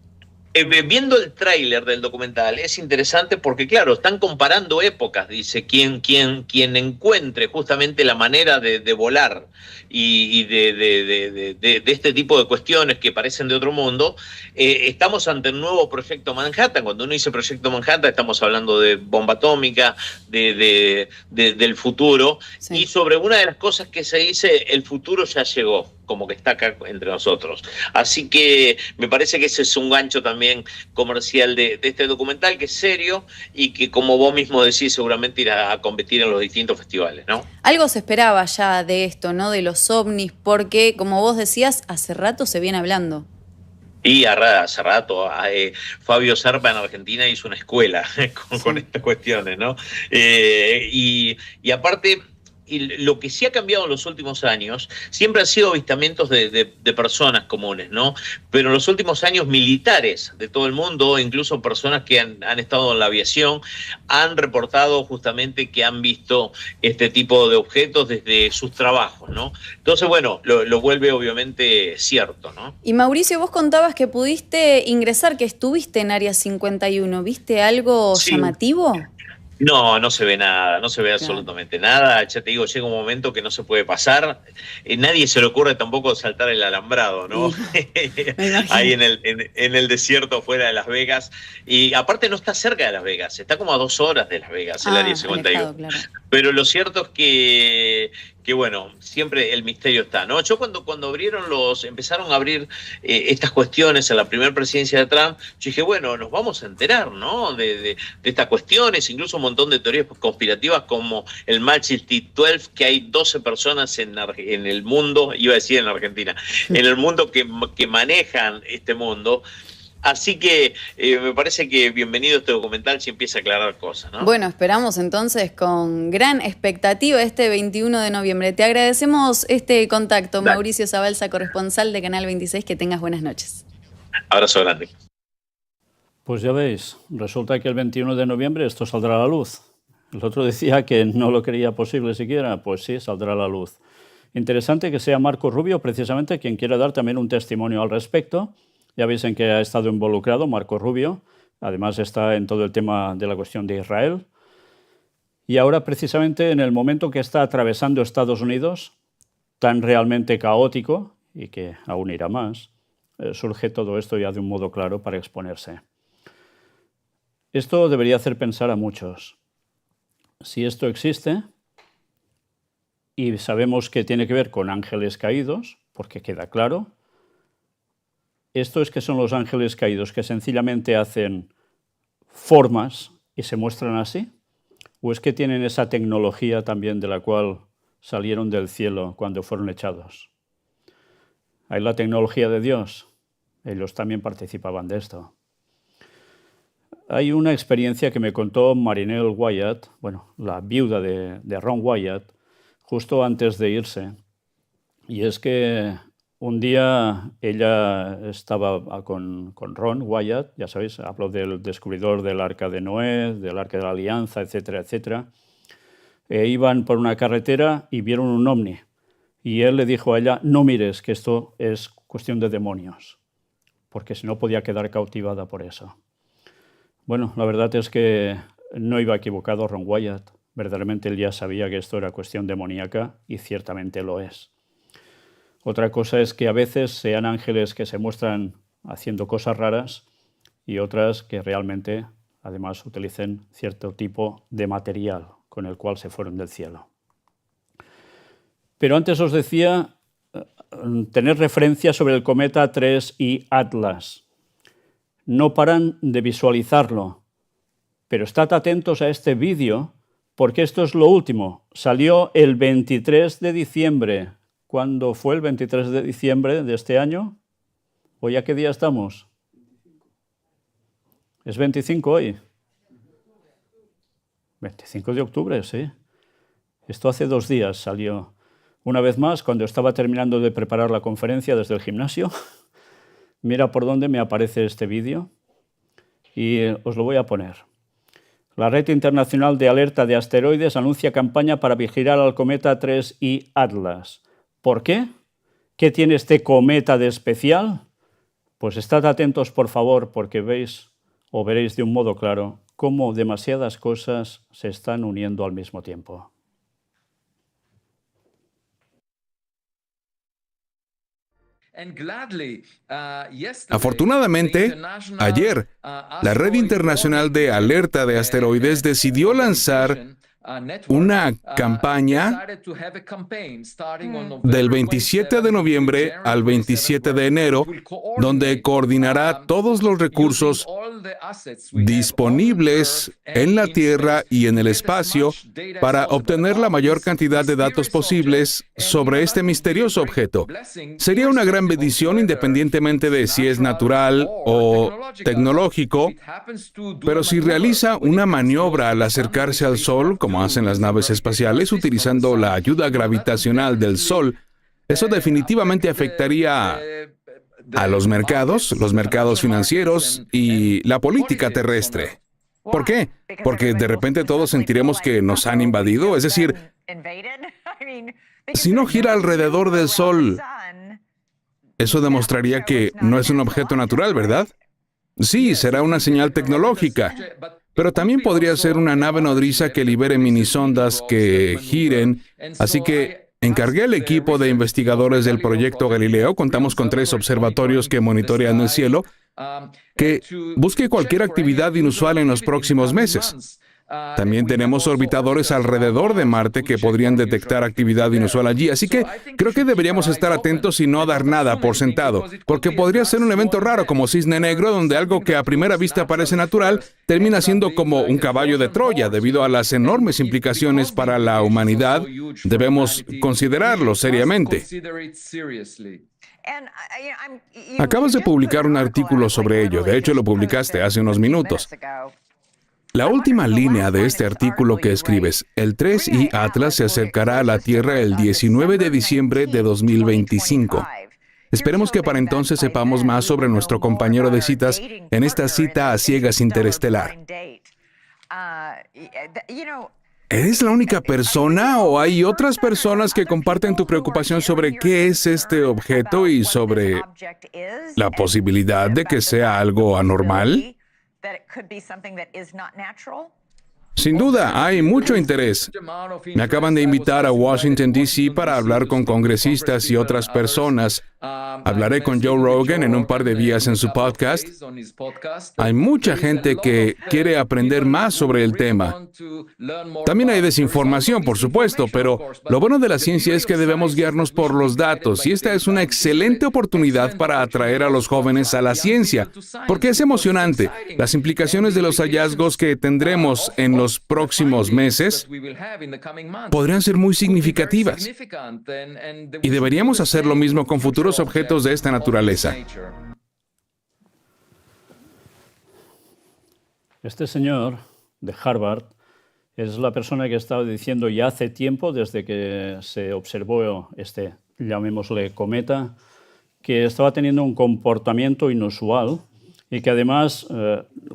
Viendo el tráiler del documental es interesante porque, claro, están comparando épocas. Dice, quien encuentre justamente la manera de volar y de este tipo de cuestiones que parecen de otro mundo, estamos ante el nuevo Proyecto Manhattan. Cuando uno dice Proyecto Manhattan, estamos hablando de bomba atómica, del futuro. Sí. Y sobre una de las cosas que se dice, el futuro ya llegó, como que está acá entre nosotros. Así que me parece que ese es un gancho también comercial de este documental, que es serio y que, como vos mismo decís, seguramente irá a competir en los distintos festivales, ¿no? Algo se esperaba ya de esto, ¿no? De los ovnis, porque, como vos decías, hace rato se viene hablando. Y hace rato, Fabio Serpa en Argentina hizo una escuela con estas cuestiones, ¿no? Y aparte, lo que sí ha cambiado en los últimos años, siempre han sido avistamientos de personas comunes, ¿no? Pero en los últimos años, militares de todo el mundo, incluso personas que han estado en la aviación, han reportado justamente que han visto este tipo de objetos desde sus trabajos, ¿no? Entonces, bueno, lo vuelve obviamente cierto, ¿no? Y Mauricio, vos contabas que pudiste ingresar, que estuviste en Área 51. ¿Viste algo Sí. llamativo? No se ve nada, no se ve absolutamente nada. Ya te digo, llega un momento que no se puede pasar. Nadie se le ocurre tampoco saltar el alambrado, ¿no? Ahí en el desierto afuera de Las Vegas. Y aparte no está cerca de Las Vegas, está como a 2 horas de Las Vegas, el Área 51. Alejado, claro. Pero lo cierto es que bueno, siempre el misterio está, ¿no? Yo cuando empezaron a abrir estas cuestiones en la primera presidencia de Trump, yo dije, bueno, nos vamos a enterar, ¿no? De estas cuestiones, incluso un montón de teorías conspirativas como el Multitude 12, que hay 12 personas en el mundo, iba a decir en Argentina, en el mundo que manejan este mundo. Así que me parece que bienvenido este documental si empieza a aclarar cosas, ¿no? Bueno, esperamos entonces con gran expectativa este 21 de noviembre. Te agradecemos este contacto, Dale. Mauricio Zabalza, corresponsal de Canal 26. Que tengas buenas noches. Abrazo grande. Pues ya veis, resulta que el 21 de noviembre esto saldrá a la luz. El otro decía que no lo creía posible siquiera, pues sí, saldrá a la luz. Interesante que sea Marco Rubio precisamente quien quiera dar también un testimonio al respecto. Ya veis en que ha estado involucrado Marco Rubio, además está en todo el tema de la cuestión de Israel. Y ahora precisamente en el momento que está atravesando Estados Unidos, tan realmente caótico, y que aún irá más, surge todo esto ya de un modo claro para exponerse. Esto debería hacer pensar a muchos. Si esto existe, y sabemos que tiene que ver con ángeles caídos, porque queda claro. ¿Esto es que son los ángeles caídos que sencillamente hacen formas y se muestran así? ¿O es que tienen esa tecnología también de la cual salieron del cielo cuando fueron echados? ¿Hay la tecnología de Dios? Ellos también participaban de esto. Hay una experiencia que me contó Marinelle Wyatt, bueno, la viuda de Ron Wyatt, justo antes de irse. Y es que un día ella estaba con Ron Wyatt, ya sabéis, hablo del descubridor del Arca de Noé, del Arca de la Alianza, etcétera, etcétera. Iban por una carretera y vieron un ovni. Y él le dijo a ella, no mires, que esto es cuestión de demonios, porque si no podía quedar cautivada por eso. Bueno, la verdad es que no iba equivocado Ron Wyatt. Verdaderamente él ya sabía que esto era cuestión demoníaca y ciertamente lo es. Otra cosa es que a veces sean ángeles que se muestran haciendo cosas raras y otras que realmente además utilicen cierto tipo de material con el cual se fueron del cielo. Pero antes os decía tener referencia sobre el cometa 3I Atlas. No paran de visualizarlo, pero estad atentos a este vídeo porque esto es lo último. Salió el 23 de diciembre. ¿Cuándo fue el 23 de diciembre de este año? ¿Hoy a qué día estamos? ¿Es 25 hoy? 25 de octubre, sí. Esto hace 2 días salió. Una vez más, cuando estaba terminando de preparar la conferencia desde el gimnasio, mira por dónde me aparece este vídeo y os lo voy a poner. La Red Internacional de Alerta de Asteroides anuncia campaña para vigilar al cometa 3I Atlas. ¿Por qué? ¿Qué tiene este cometa de especial? Pues estad atentos, por favor, porque veis o veréis de un modo claro cómo demasiadas cosas se están uniendo al mismo tiempo. Afortunadamente, ayer, la Red Internacional de Alerta de Asteroides decidió lanzar una campaña del 27 de noviembre al 27 de enero, donde coordinará todos los recursos disponibles en la Tierra y en el espacio para obtener la mayor cantidad de datos posibles sobre este misterioso objeto. Sería una gran bendición independientemente de si es natural o tecnológico, pero si realiza una maniobra al acercarse al Sol, como hacen las naves espaciales utilizando la ayuda gravitacional del Sol, eso definitivamente afectaría a los mercados financieros y la política terrestre. ¿Por qué? Porque de repente todos sentiremos que nos han invadido, es decir, si no gira alrededor del Sol, eso demostraría que no es un objeto natural, ¿verdad? Sí, será una señal tecnológica, pero también podría ser una nave nodriza que libere minisondas que giren, así que encargué al equipo de investigadores del proyecto Galileo, contamos con 3 observatorios que monitorean el cielo, que busque cualquier actividad inusual en los próximos meses. También tenemos orbitadores alrededor de Marte que podrían detectar actividad inusual allí, así que creo que deberíamos estar atentos y no dar nada por sentado, porque podría ser un evento raro como Cisne Negro, donde algo que a primera vista parece natural termina siendo como un caballo de Troya, debido a las enormes implicaciones para la humanidad. Debemos considerarlo seriamente. Acabas de publicar un artículo sobre ello, de hecho lo publicaste hace unos minutos. La última línea de este artículo que escribes, el 3I Atlas se acercará a la Tierra el 19 de diciembre de 2025. Esperemos que para entonces sepamos más sobre nuestro compañero de citas en esta cita a ciegas interestelar. ¿Eres la única persona o hay otras personas que comparten tu preocupación sobre qué es este objeto y sobre la posibilidad de que sea algo anormal? Sin duda, hay mucho interés. Me acaban de invitar a Washington, D.C. para hablar con congresistas y otras personas Hablaré con Joe Rogan en un par de días en su podcast. Hay mucha gente que quiere aprender más sobre el tema. También hay desinformación, por supuesto, pero lo bueno de la ciencia es que debemos guiarnos por los datos, y esta es una excelente oportunidad para atraer a los jóvenes a la ciencia, porque es emocionante. Las implicaciones de los hallazgos que tendremos en los próximos meses podrían ser muy significativas, y deberíamos hacer lo mismo con futuros objetos de esta naturaleza. Este señor de Harvard es la persona que ha estado diciendo ya hace tiempo, desde que se observó este, llamémosle, cometa, que estaba teniendo un comportamiento inusual y que además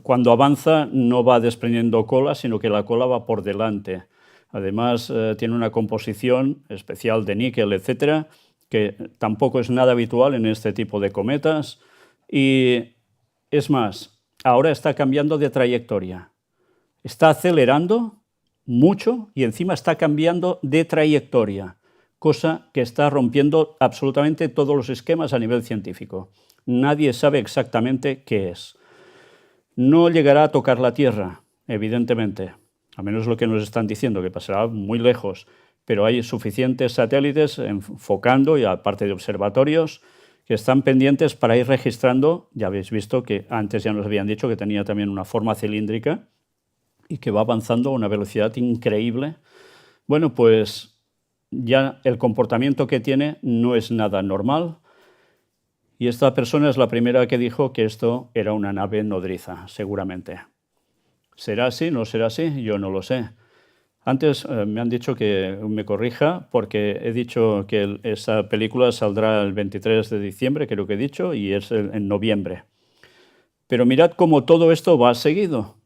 cuando avanza no va desprendiendo cola, sino que la cola va por delante. Además tiene una composición especial de níquel, etcétera, que tampoco es nada habitual en este tipo de cometas. Y es más, ahora está cambiando de trayectoria. Está acelerando mucho y encima está cambiando de trayectoria, cosa que está rompiendo absolutamente todos los esquemas a nivel científico. Nadie sabe exactamente qué es. No llegará a tocar la Tierra, evidentemente, a menos lo que nos están diciendo, que pasará muy lejos, pero hay suficientes satélites enfocando, y aparte de observatorios, que están pendientes para ir registrando. Ya habéis visto que antes ya nos habían dicho que tenía también una forma cilíndrica y que va avanzando a una velocidad increíble. Bueno, pues ya el comportamiento que tiene no es nada normal, y esta persona es la primera que dijo que esto era una nave nodriza, seguramente. ¿Será así? ¿No será así? Yo no lo sé. Antes me han dicho que me corrija, porque he dicho que esa película saldrá el 23 de diciembre, creo que he dicho, y es en noviembre. Pero mirad cómo todo esto va seguido.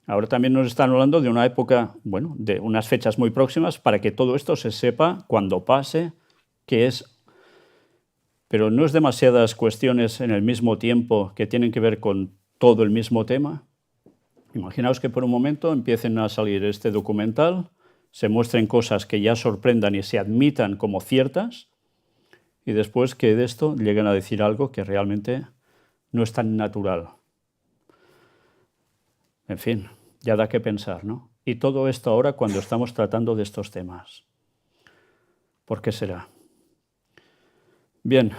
Ahora también nos están hablando de una época, bueno, de unas fechas muy próximas para que todo esto se sepa cuando pase, qué es. Pero no es demasiadas cuestiones en el mismo tiempo que tienen que ver con todo el mismo tema. Imaginaos que por un momento empiecen a salir este documental, se muestren cosas que ya sorprendan y se admitan como ciertas, y después que de esto lleguen a decir algo que realmente no es tan natural. En fin, ya da que pensar, ¿no? Y todo esto ahora cuando estamos tratando de estos temas. ¿Por qué será? Bien,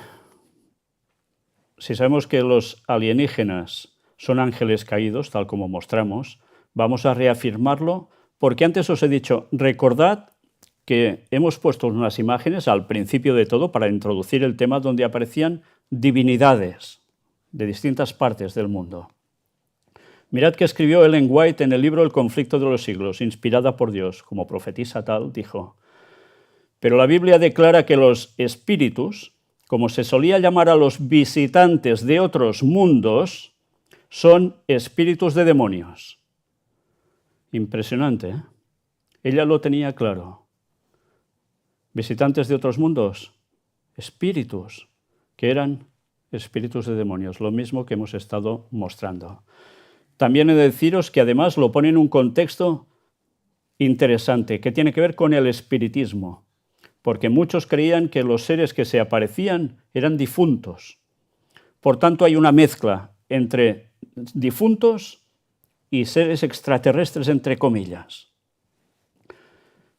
si sabemos que los alienígenas son ángeles caídos, tal como mostramos, vamos a reafirmarlo, porque antes os he dicho, recordad que hemos puesto unas imágenes al principio de todo para introducir el tema donde aparecían divinidades de distintas partes del mundo. Mirad que escribió Ellen White en el libro El conflicto de los siglos, inspirada por Dios, como profetisa tal, dijo: pero la Biblia declara que los espíritus, como se solía llamar a los visitantes de otros mundos, son espíritus de demonios. Impresionante, ¿eh? Ella lo tenía claro. Visitantes de otros mundos, espíritus, que eran espíritus de demonios, lo mismo que hemos estado mostrando. También he de deciros que además lo pone en un contexto interesante, que tiene que ver con el espiritismo, porque muchos creían que los seres que se aparecían eran difuntos. Por tanto, hay una mezcla entre difuntos y seres extraterrestres, entre comillas.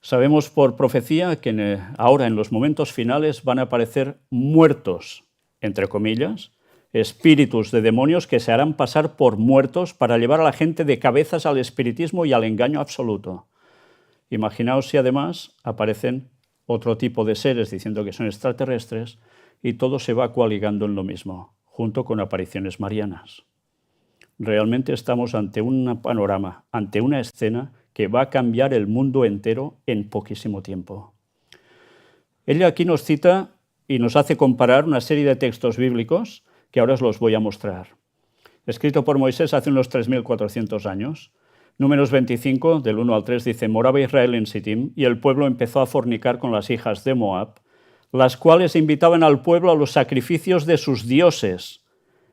Sabemos por profecía que ahora, en los momentos finales, van a aparecer muertos, entre comillas, espíritus de demonios que se harán pasar por muertos para llevar a la gente de cabezas al espiritismo y al engaño absoluto. Imaginaos si además aparecen otro tipo de seres diciendo que son extraterrestres, y todo se va coaligando en lo mismo, junto con apariciones marianas. Realmente estamos ante un panorama, ante una escena que va a cambiar el mundo entero en poquísimo tiempo. Ella aquí nos cita y nos hace comparar una serie de textos bíblicos que ahora os los voy a mostrar. Escrito por Moisés hace unos 3.400 años. Números 25, del 1 al 3, dice: moraba Israel en Sittim, y el pueblo empezó a fornicar con las hijas de Moab, las cuales invitaban al pueblo a los sacrificios de sus dioses.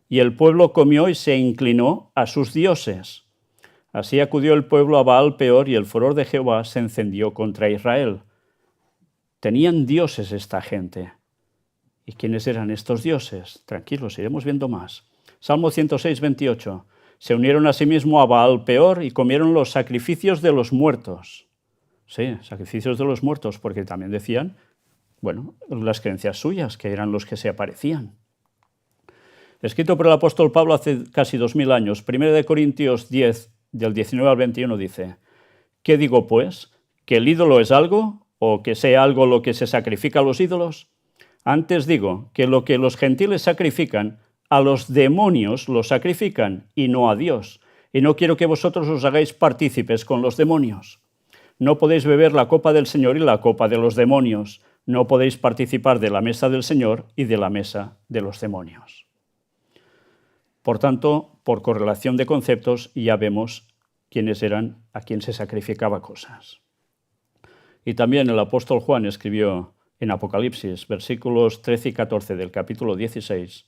Y el pueblo comió y se inclinó a sus dioses. Así acudió el pueblo a Baal Peor, y el furor de Jehová se encendió contra Israel. Tenían dioses esta gente, ¿Y quiénes eran estos dioses? Tranquilos, iremos viendo más. Salmo 106, 28. Se unieron asimismo a Baal Peor y comieron los sacrificios de los muertos. Sí, sacrificios de los muertos, porque también decían, bueno, las creencias suyas, que eran los que se aparecían. Escrito por el apóstol Pablo hace casi 2000 años, 1 Corintios 10, del 19 al 21 dice, ¿qué digo pues? ¿Que el ídolo es algo? ¿O que sea algo lo que se sacrifica a los ídolos? Antes digo que lo que los gentiles sacrifican, a los demonios los sacrifican y no a Dios. Y no quiero que vosotros os hagáis partícipes con los demonios. No podéis beber la copa del Señor y la copa de los demonios. No podéis participar de la mesa del Señor y de la mesa de los demonios. Por tanto, por correlación de conceptos, ya vemos quiénes eran a quien se sacrificaba cosas. Y también el apóstol Juan escribió en Apocalipsis, versículos 13 y 14 del capítulo 16,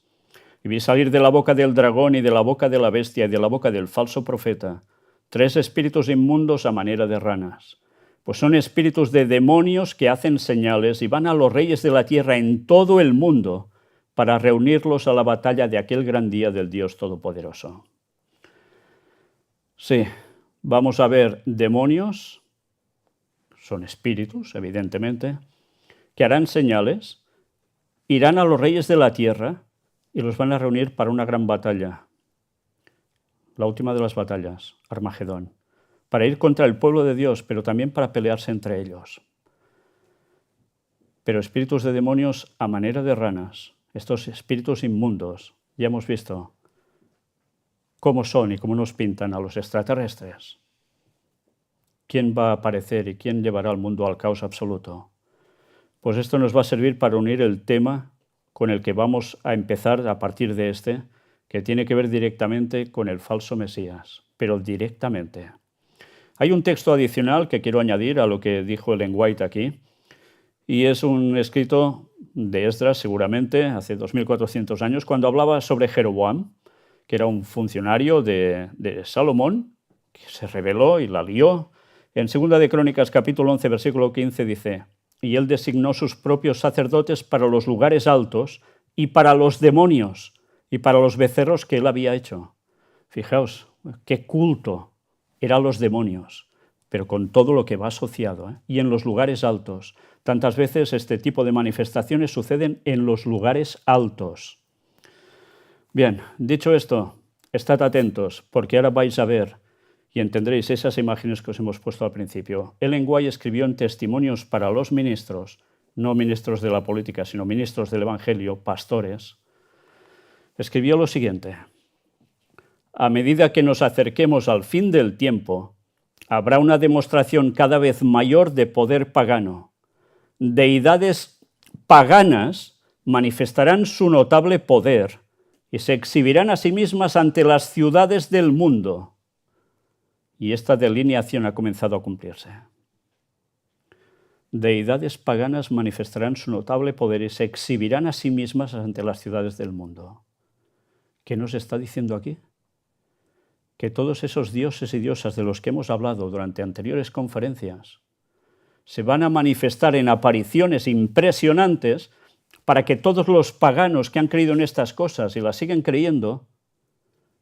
y vi salir de la boca del dragón y de la boca de la bestia y de la boca del falso profeta 3 espíritus inmundos a manera de ranas, pues son espíritus de demonios que hacen señales y van a los reyes de la tierra en todo el mundo para reunirlos a la batalla de aquel gran día del Dios Todopoderoso. Sí, vamos a ver demonios, son espíritus, evidentemente, que harán señales, irán a los reyes de la tierra y los van a reunir para una gran batalla, la última de las batallas, Armagedón, para ir contra el pueblo de Dios, pero también para pelearse entre ellos. Pero espíritus de demonios a manera de ranas, estos espíritus inmundos, ya hemos visto cómo son y cómo nos pintan a los extraterrestres. ¿Quién va a aparecer y quién llevará al mundo al caos absoluto? Pues esto nos va a servir para unir el tema con el que vamos a empezar a partir de este, que tiene que ver directamente con el falso Mesías, pero directamente. Hay un texto adicional que quiero añadir a lo que dijo Ellen White aquí, y es un escrito de Esdras, seguramente, hace 2400 años, cuando hablaba sobre Jeroboam, que era un funcionario de Salomón, que se rebeló y la lió. En 2 de Crónicas, capítulo 11, versículo 15, dice, y él designó sus propios sacerdotes para los lugares altos y para los demonios y para los becerros que él había hecho. Fijaos, qué culto eran los demonios, pero con todo lo que va asociado, ¿eh? Y en los lugares altos. Tantas veces este tipo de manifestaciones suceden en los lugares altos. Bien, dicho esto, estad atentos, porque ahora vais a ver y entenderéis esas imágenes que os hemos puesto al principio. Ellen White escribió en Testimonios para los ministros, no ministros de la política, sino ministros del Evangelio, pastores, escribió lo siguiente: a medida que nos acerquemos al fin del tiempo, habrá una demostración cada vez mayor de poder pagano. Deidades paganas manifestarán su notable poder y se exhibirán a sí mismas ante las ciudades del mundo. Y esta delineación ha comenzado a cumplirse. Deidades paganas manifestarán su notable poder y se exhibirán a sí mismas ante las ciudades del mundo. ¿Qué nos está diciendo aquí? Que todos esos dioses y diosas de los que hemos hablado durante anteriores conferencias se van a manifestar en apariciones impresionantes para que todos los paganos que han creído en estas cosas y las siguen creyendo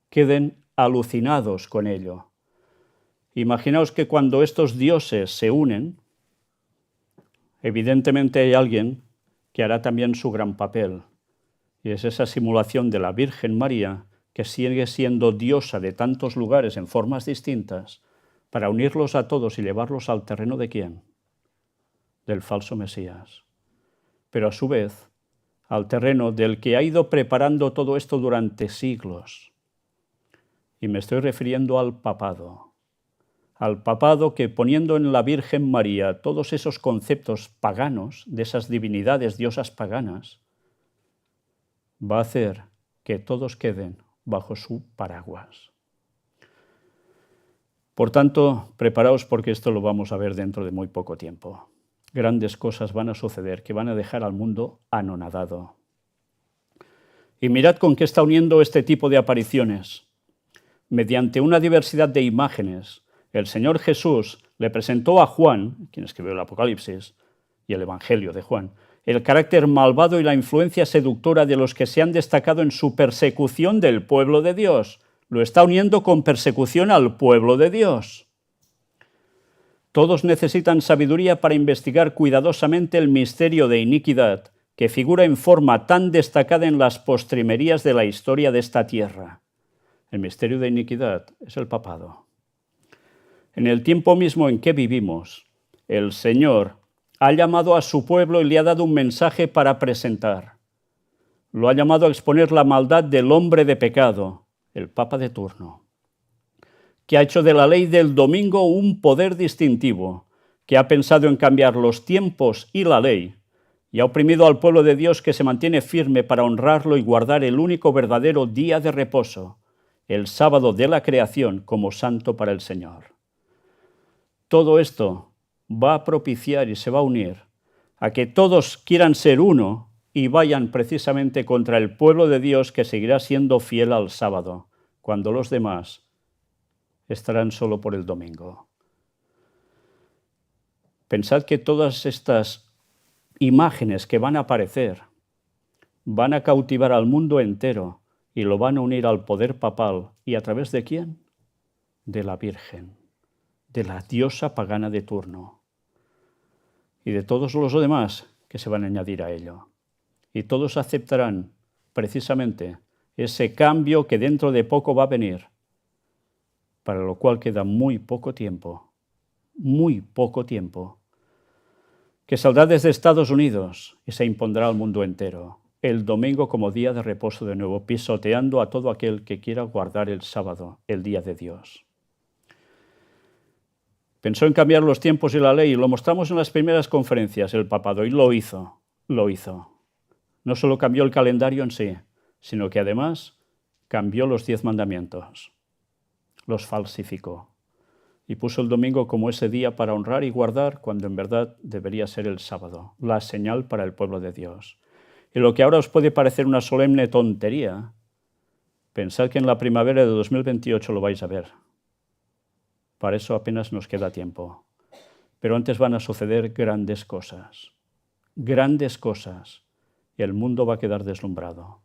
queden alucinados con ello. Imaginaos que cuando estos dioses se unen, evidentemente hay alguien que hará también su gran papel, y es esa simulación de la Virgen María, que sigue siendo diosa de tantos lugares en formas distintas, para unirlos a todos y llevarlos al terreno de ¿quién? Del falso Mesías. Pero a su vez, al terreno del que ha ido preparando todo esto durante siglos. Y me estoy refiriendo al papado. Al papado que, poniendo en la Virgen María todos esos conceptos paganos, de esas divinidades, diosas paganas, va a hacer que todos queden bajo su paraguas. Por tanto, preparaos porque esto lo vamos a ver dentro de muy poco tiempo. Grandes cosas van a suceder que van a dejar al mundo anonadado. Y mirad con qué está uniendo este tipo de apariciones. Mediante una diversidad de imágenes, el Señor Jesús le presentó a Juan, quien escribió el Apocalipsis y el Evangelio de Juan, el carácter malvado y la influencia seductora de los que se han destacado en su persecución del pueblo de Dios. Lo está uniendo con persecución al pueblo de Dios. Todos necesitan sabiduría para investigar cuidadosamente el misterio de iniquidad, que figura en forma tan destacada en las postrimerías de la historia de esta tierra. El misterio de iniquidad es el papado. En el tiempo mismo en que vivimos, el Señor ha llamado a su pueblo y le ha dado un mensaje para presentar. Lo ha llamado a exponer la maldad del hombre de pecado, el Papa de turno, que ha hecho de la ley del domingo un poder distintivo, que ha pensado en cambiar los tiempos y la ley, y ha oprimido al pueblo de Dios que se mantiene firme para honrarlo y guardar el único verdadero día de reposo, el sábado de la creación, como santo para el Señor. Todo esto va a propiciar y se va a unir a que todos quieran ser uno y vayan precisamente contra el pueblo de Dios que seguirá siendo fiel al sábado, cuando los demás estarán solo por el domingo. Pensad que todas estas imágenes que van a aparecer van a cautivar al mundo entero y lo van a unir al poder papal. ¿Y a través de quién? De la Virgen, de la diosa pagana de turno y de todos los demás que se van a añadir a ello. Y todos aceptarán precisamente ese cambio que dentro de poco va a venir, para lo cual queda muy poco tiempo, que saldrá desde Estados Unidos y se impondrá al mundo entero, el domingo como día de reposo de nuevo, pisoteando a todo aquel que quiera guardar el sábado, el día de Dios. Pensó en cambiar los tiempos y la ley, y lo mostramos en las primeras conferencias, el papado, y lo hizo. No solo cambió el calendario en sí, sino que además cambió los 10 mandamientos, los falsificó, y puso el domingo como ese día para honrar y guardar, cuando en verdad debería ser el sábado, la señal para el pueblo de Dios. Y lo que ahora os puede parecer una solemne tontería, pensad que en la primavera de 2028 lo vais a ver. Para eso apenas nos queda tiempo. Pero antes van a suceder grandes cosas, y el mundo va a quedar deslumbrado.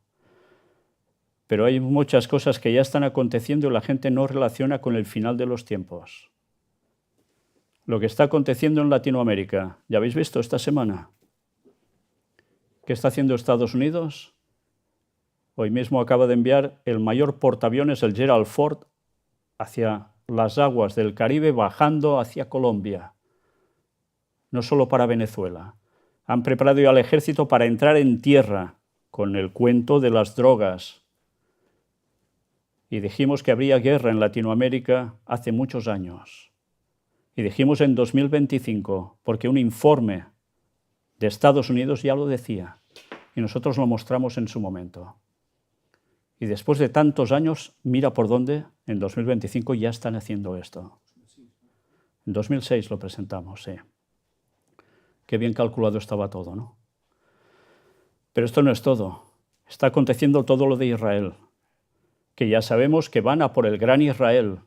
Pero hay muchas cosas que ya están aconteciendo y la gente no relaciona con el final de los tiempos. Lo que está aconteciendo en Latinoamérica, ¿ya habéis visto esta semana? ¿Qué está haciendo Estados Unidos? Hoy mismo acaba de enviar el mayor portaaviones, el Gerald Ford, hacia las aguas del Caribe, bajando hacia Colombia. No solo para Venezuela. Han preparado ya al ejército para entrar en tierra con el cuento de las drogas. Y dijimos que habría guerra en Latinoamérica hace muchos años. Y dijimos en 2025, porque un informe de Estados Unidos ya lo decía, y nosotros lo mostramos en su momento. Y después de tantos años, mira por dónde, en 2025 ya están haciendo esto. En 2006 lo presentamos, sí. Qué bien calculado estaba todo, ¿no? Pero esto no es todo. Está aconteciendo todo lo de Israel, que ya sabemos que van a por el gran Israel,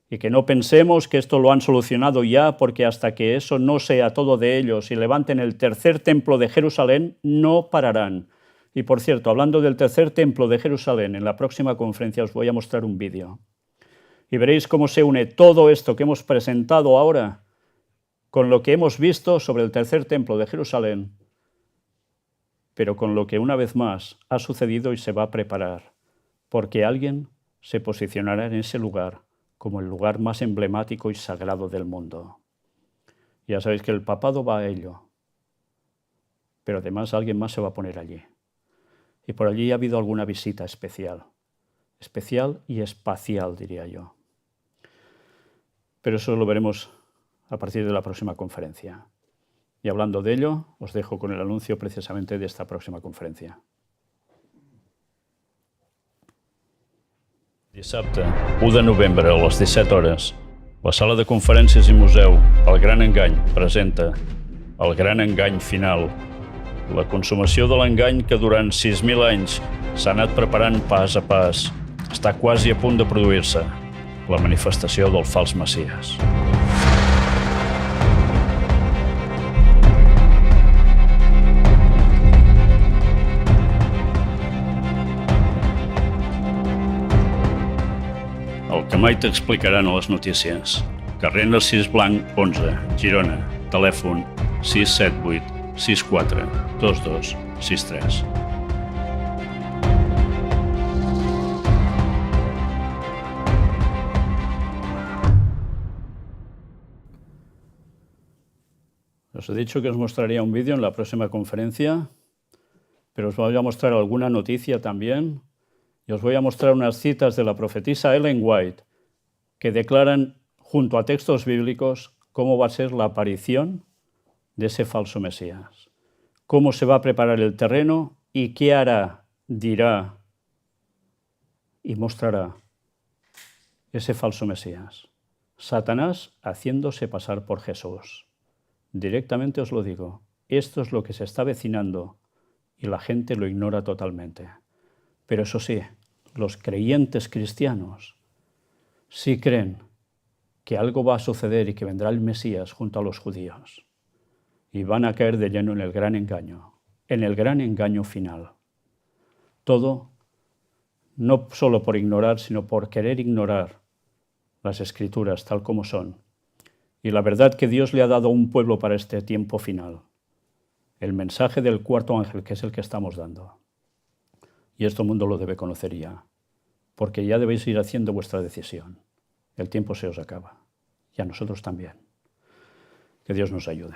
y que no pensemos que esto lo han solucionado ya, porque hasta que eso no sea todo de ellos y levanten el tercer templo de Jerusalén, no pararán. Y por cierto, hablando del tercer templo de Jerusalén, en la próxima conferencia os voy a mostrar un vídeo. Y veréis cómo se une todo esto que hemos presentado ahora con lo que hemos visto sobre el tercer templo de Jerusalén, pero con lo que una vez más ha sucedido y se va a preparar, porque alguien se posicionará en ese lugar como el lugar más emblemático y sagrado del mundo. Ya sabéis que el papado va a ello, pero además alguien más se va a poner allí. Y por allí ha habido alguna visita especial y espacial, diría yo. Pero eso lo veremos a partir de la próxima conferencia. Y hablando de ello, os dejo con el anuncio precisamente de esta próxima conferencia. Dissabte, 1 de novembre, a les 17 hores, la sala de conferències i museu El Gran Engany presenta El Gran Engany Final, la consumació de l'engany que durant 6.000 anys s'ha anat preparant pas a pas, està quasi a punt de produir-se, la manifestació del fals Messies. mai t'explicaran a les notícies. Carrer Narcís Blanc, 11, Girona. Telèfon 678 64 22 63. Os he dicho que os mostraría un vídeo en la próxima conferencia, pero os voy a mostrar alguna noticia también y os voy a mostrar unas citas de la profetisa Ellen White que declaran, junto a textos bíblicos, cómo va a ser la aparición de ese falso Mesías, cómo se va a preparar el terreno y qué hará, dirá y mostrará ese falso Mesías. Satanás haciéndose pasar por Jesús. Directamente os lo digo, esto es lo que se está avecinando y la gente lo ignora totalmente. Pero eso sí, los creyentes cristianos sí creen que algo va a suceder y que vendrá el Mesías junto a los judíos. Y van a caer de lleno en el gran engaño final. Todo, no solo por ignorar, sino por querer ignorar las Escrituras tal como son. Y la verdad que Dios le ha dado a un pueblo para este tiempo final. El mensaje del cuarto ángel, que es el que estamos dando. Y esto el mundo lo debe conocer ya, porque ya debéis ir haciendo vuestra decisión. El tiempo se os acaba, y a nosotros también. Que Dios nos ayude.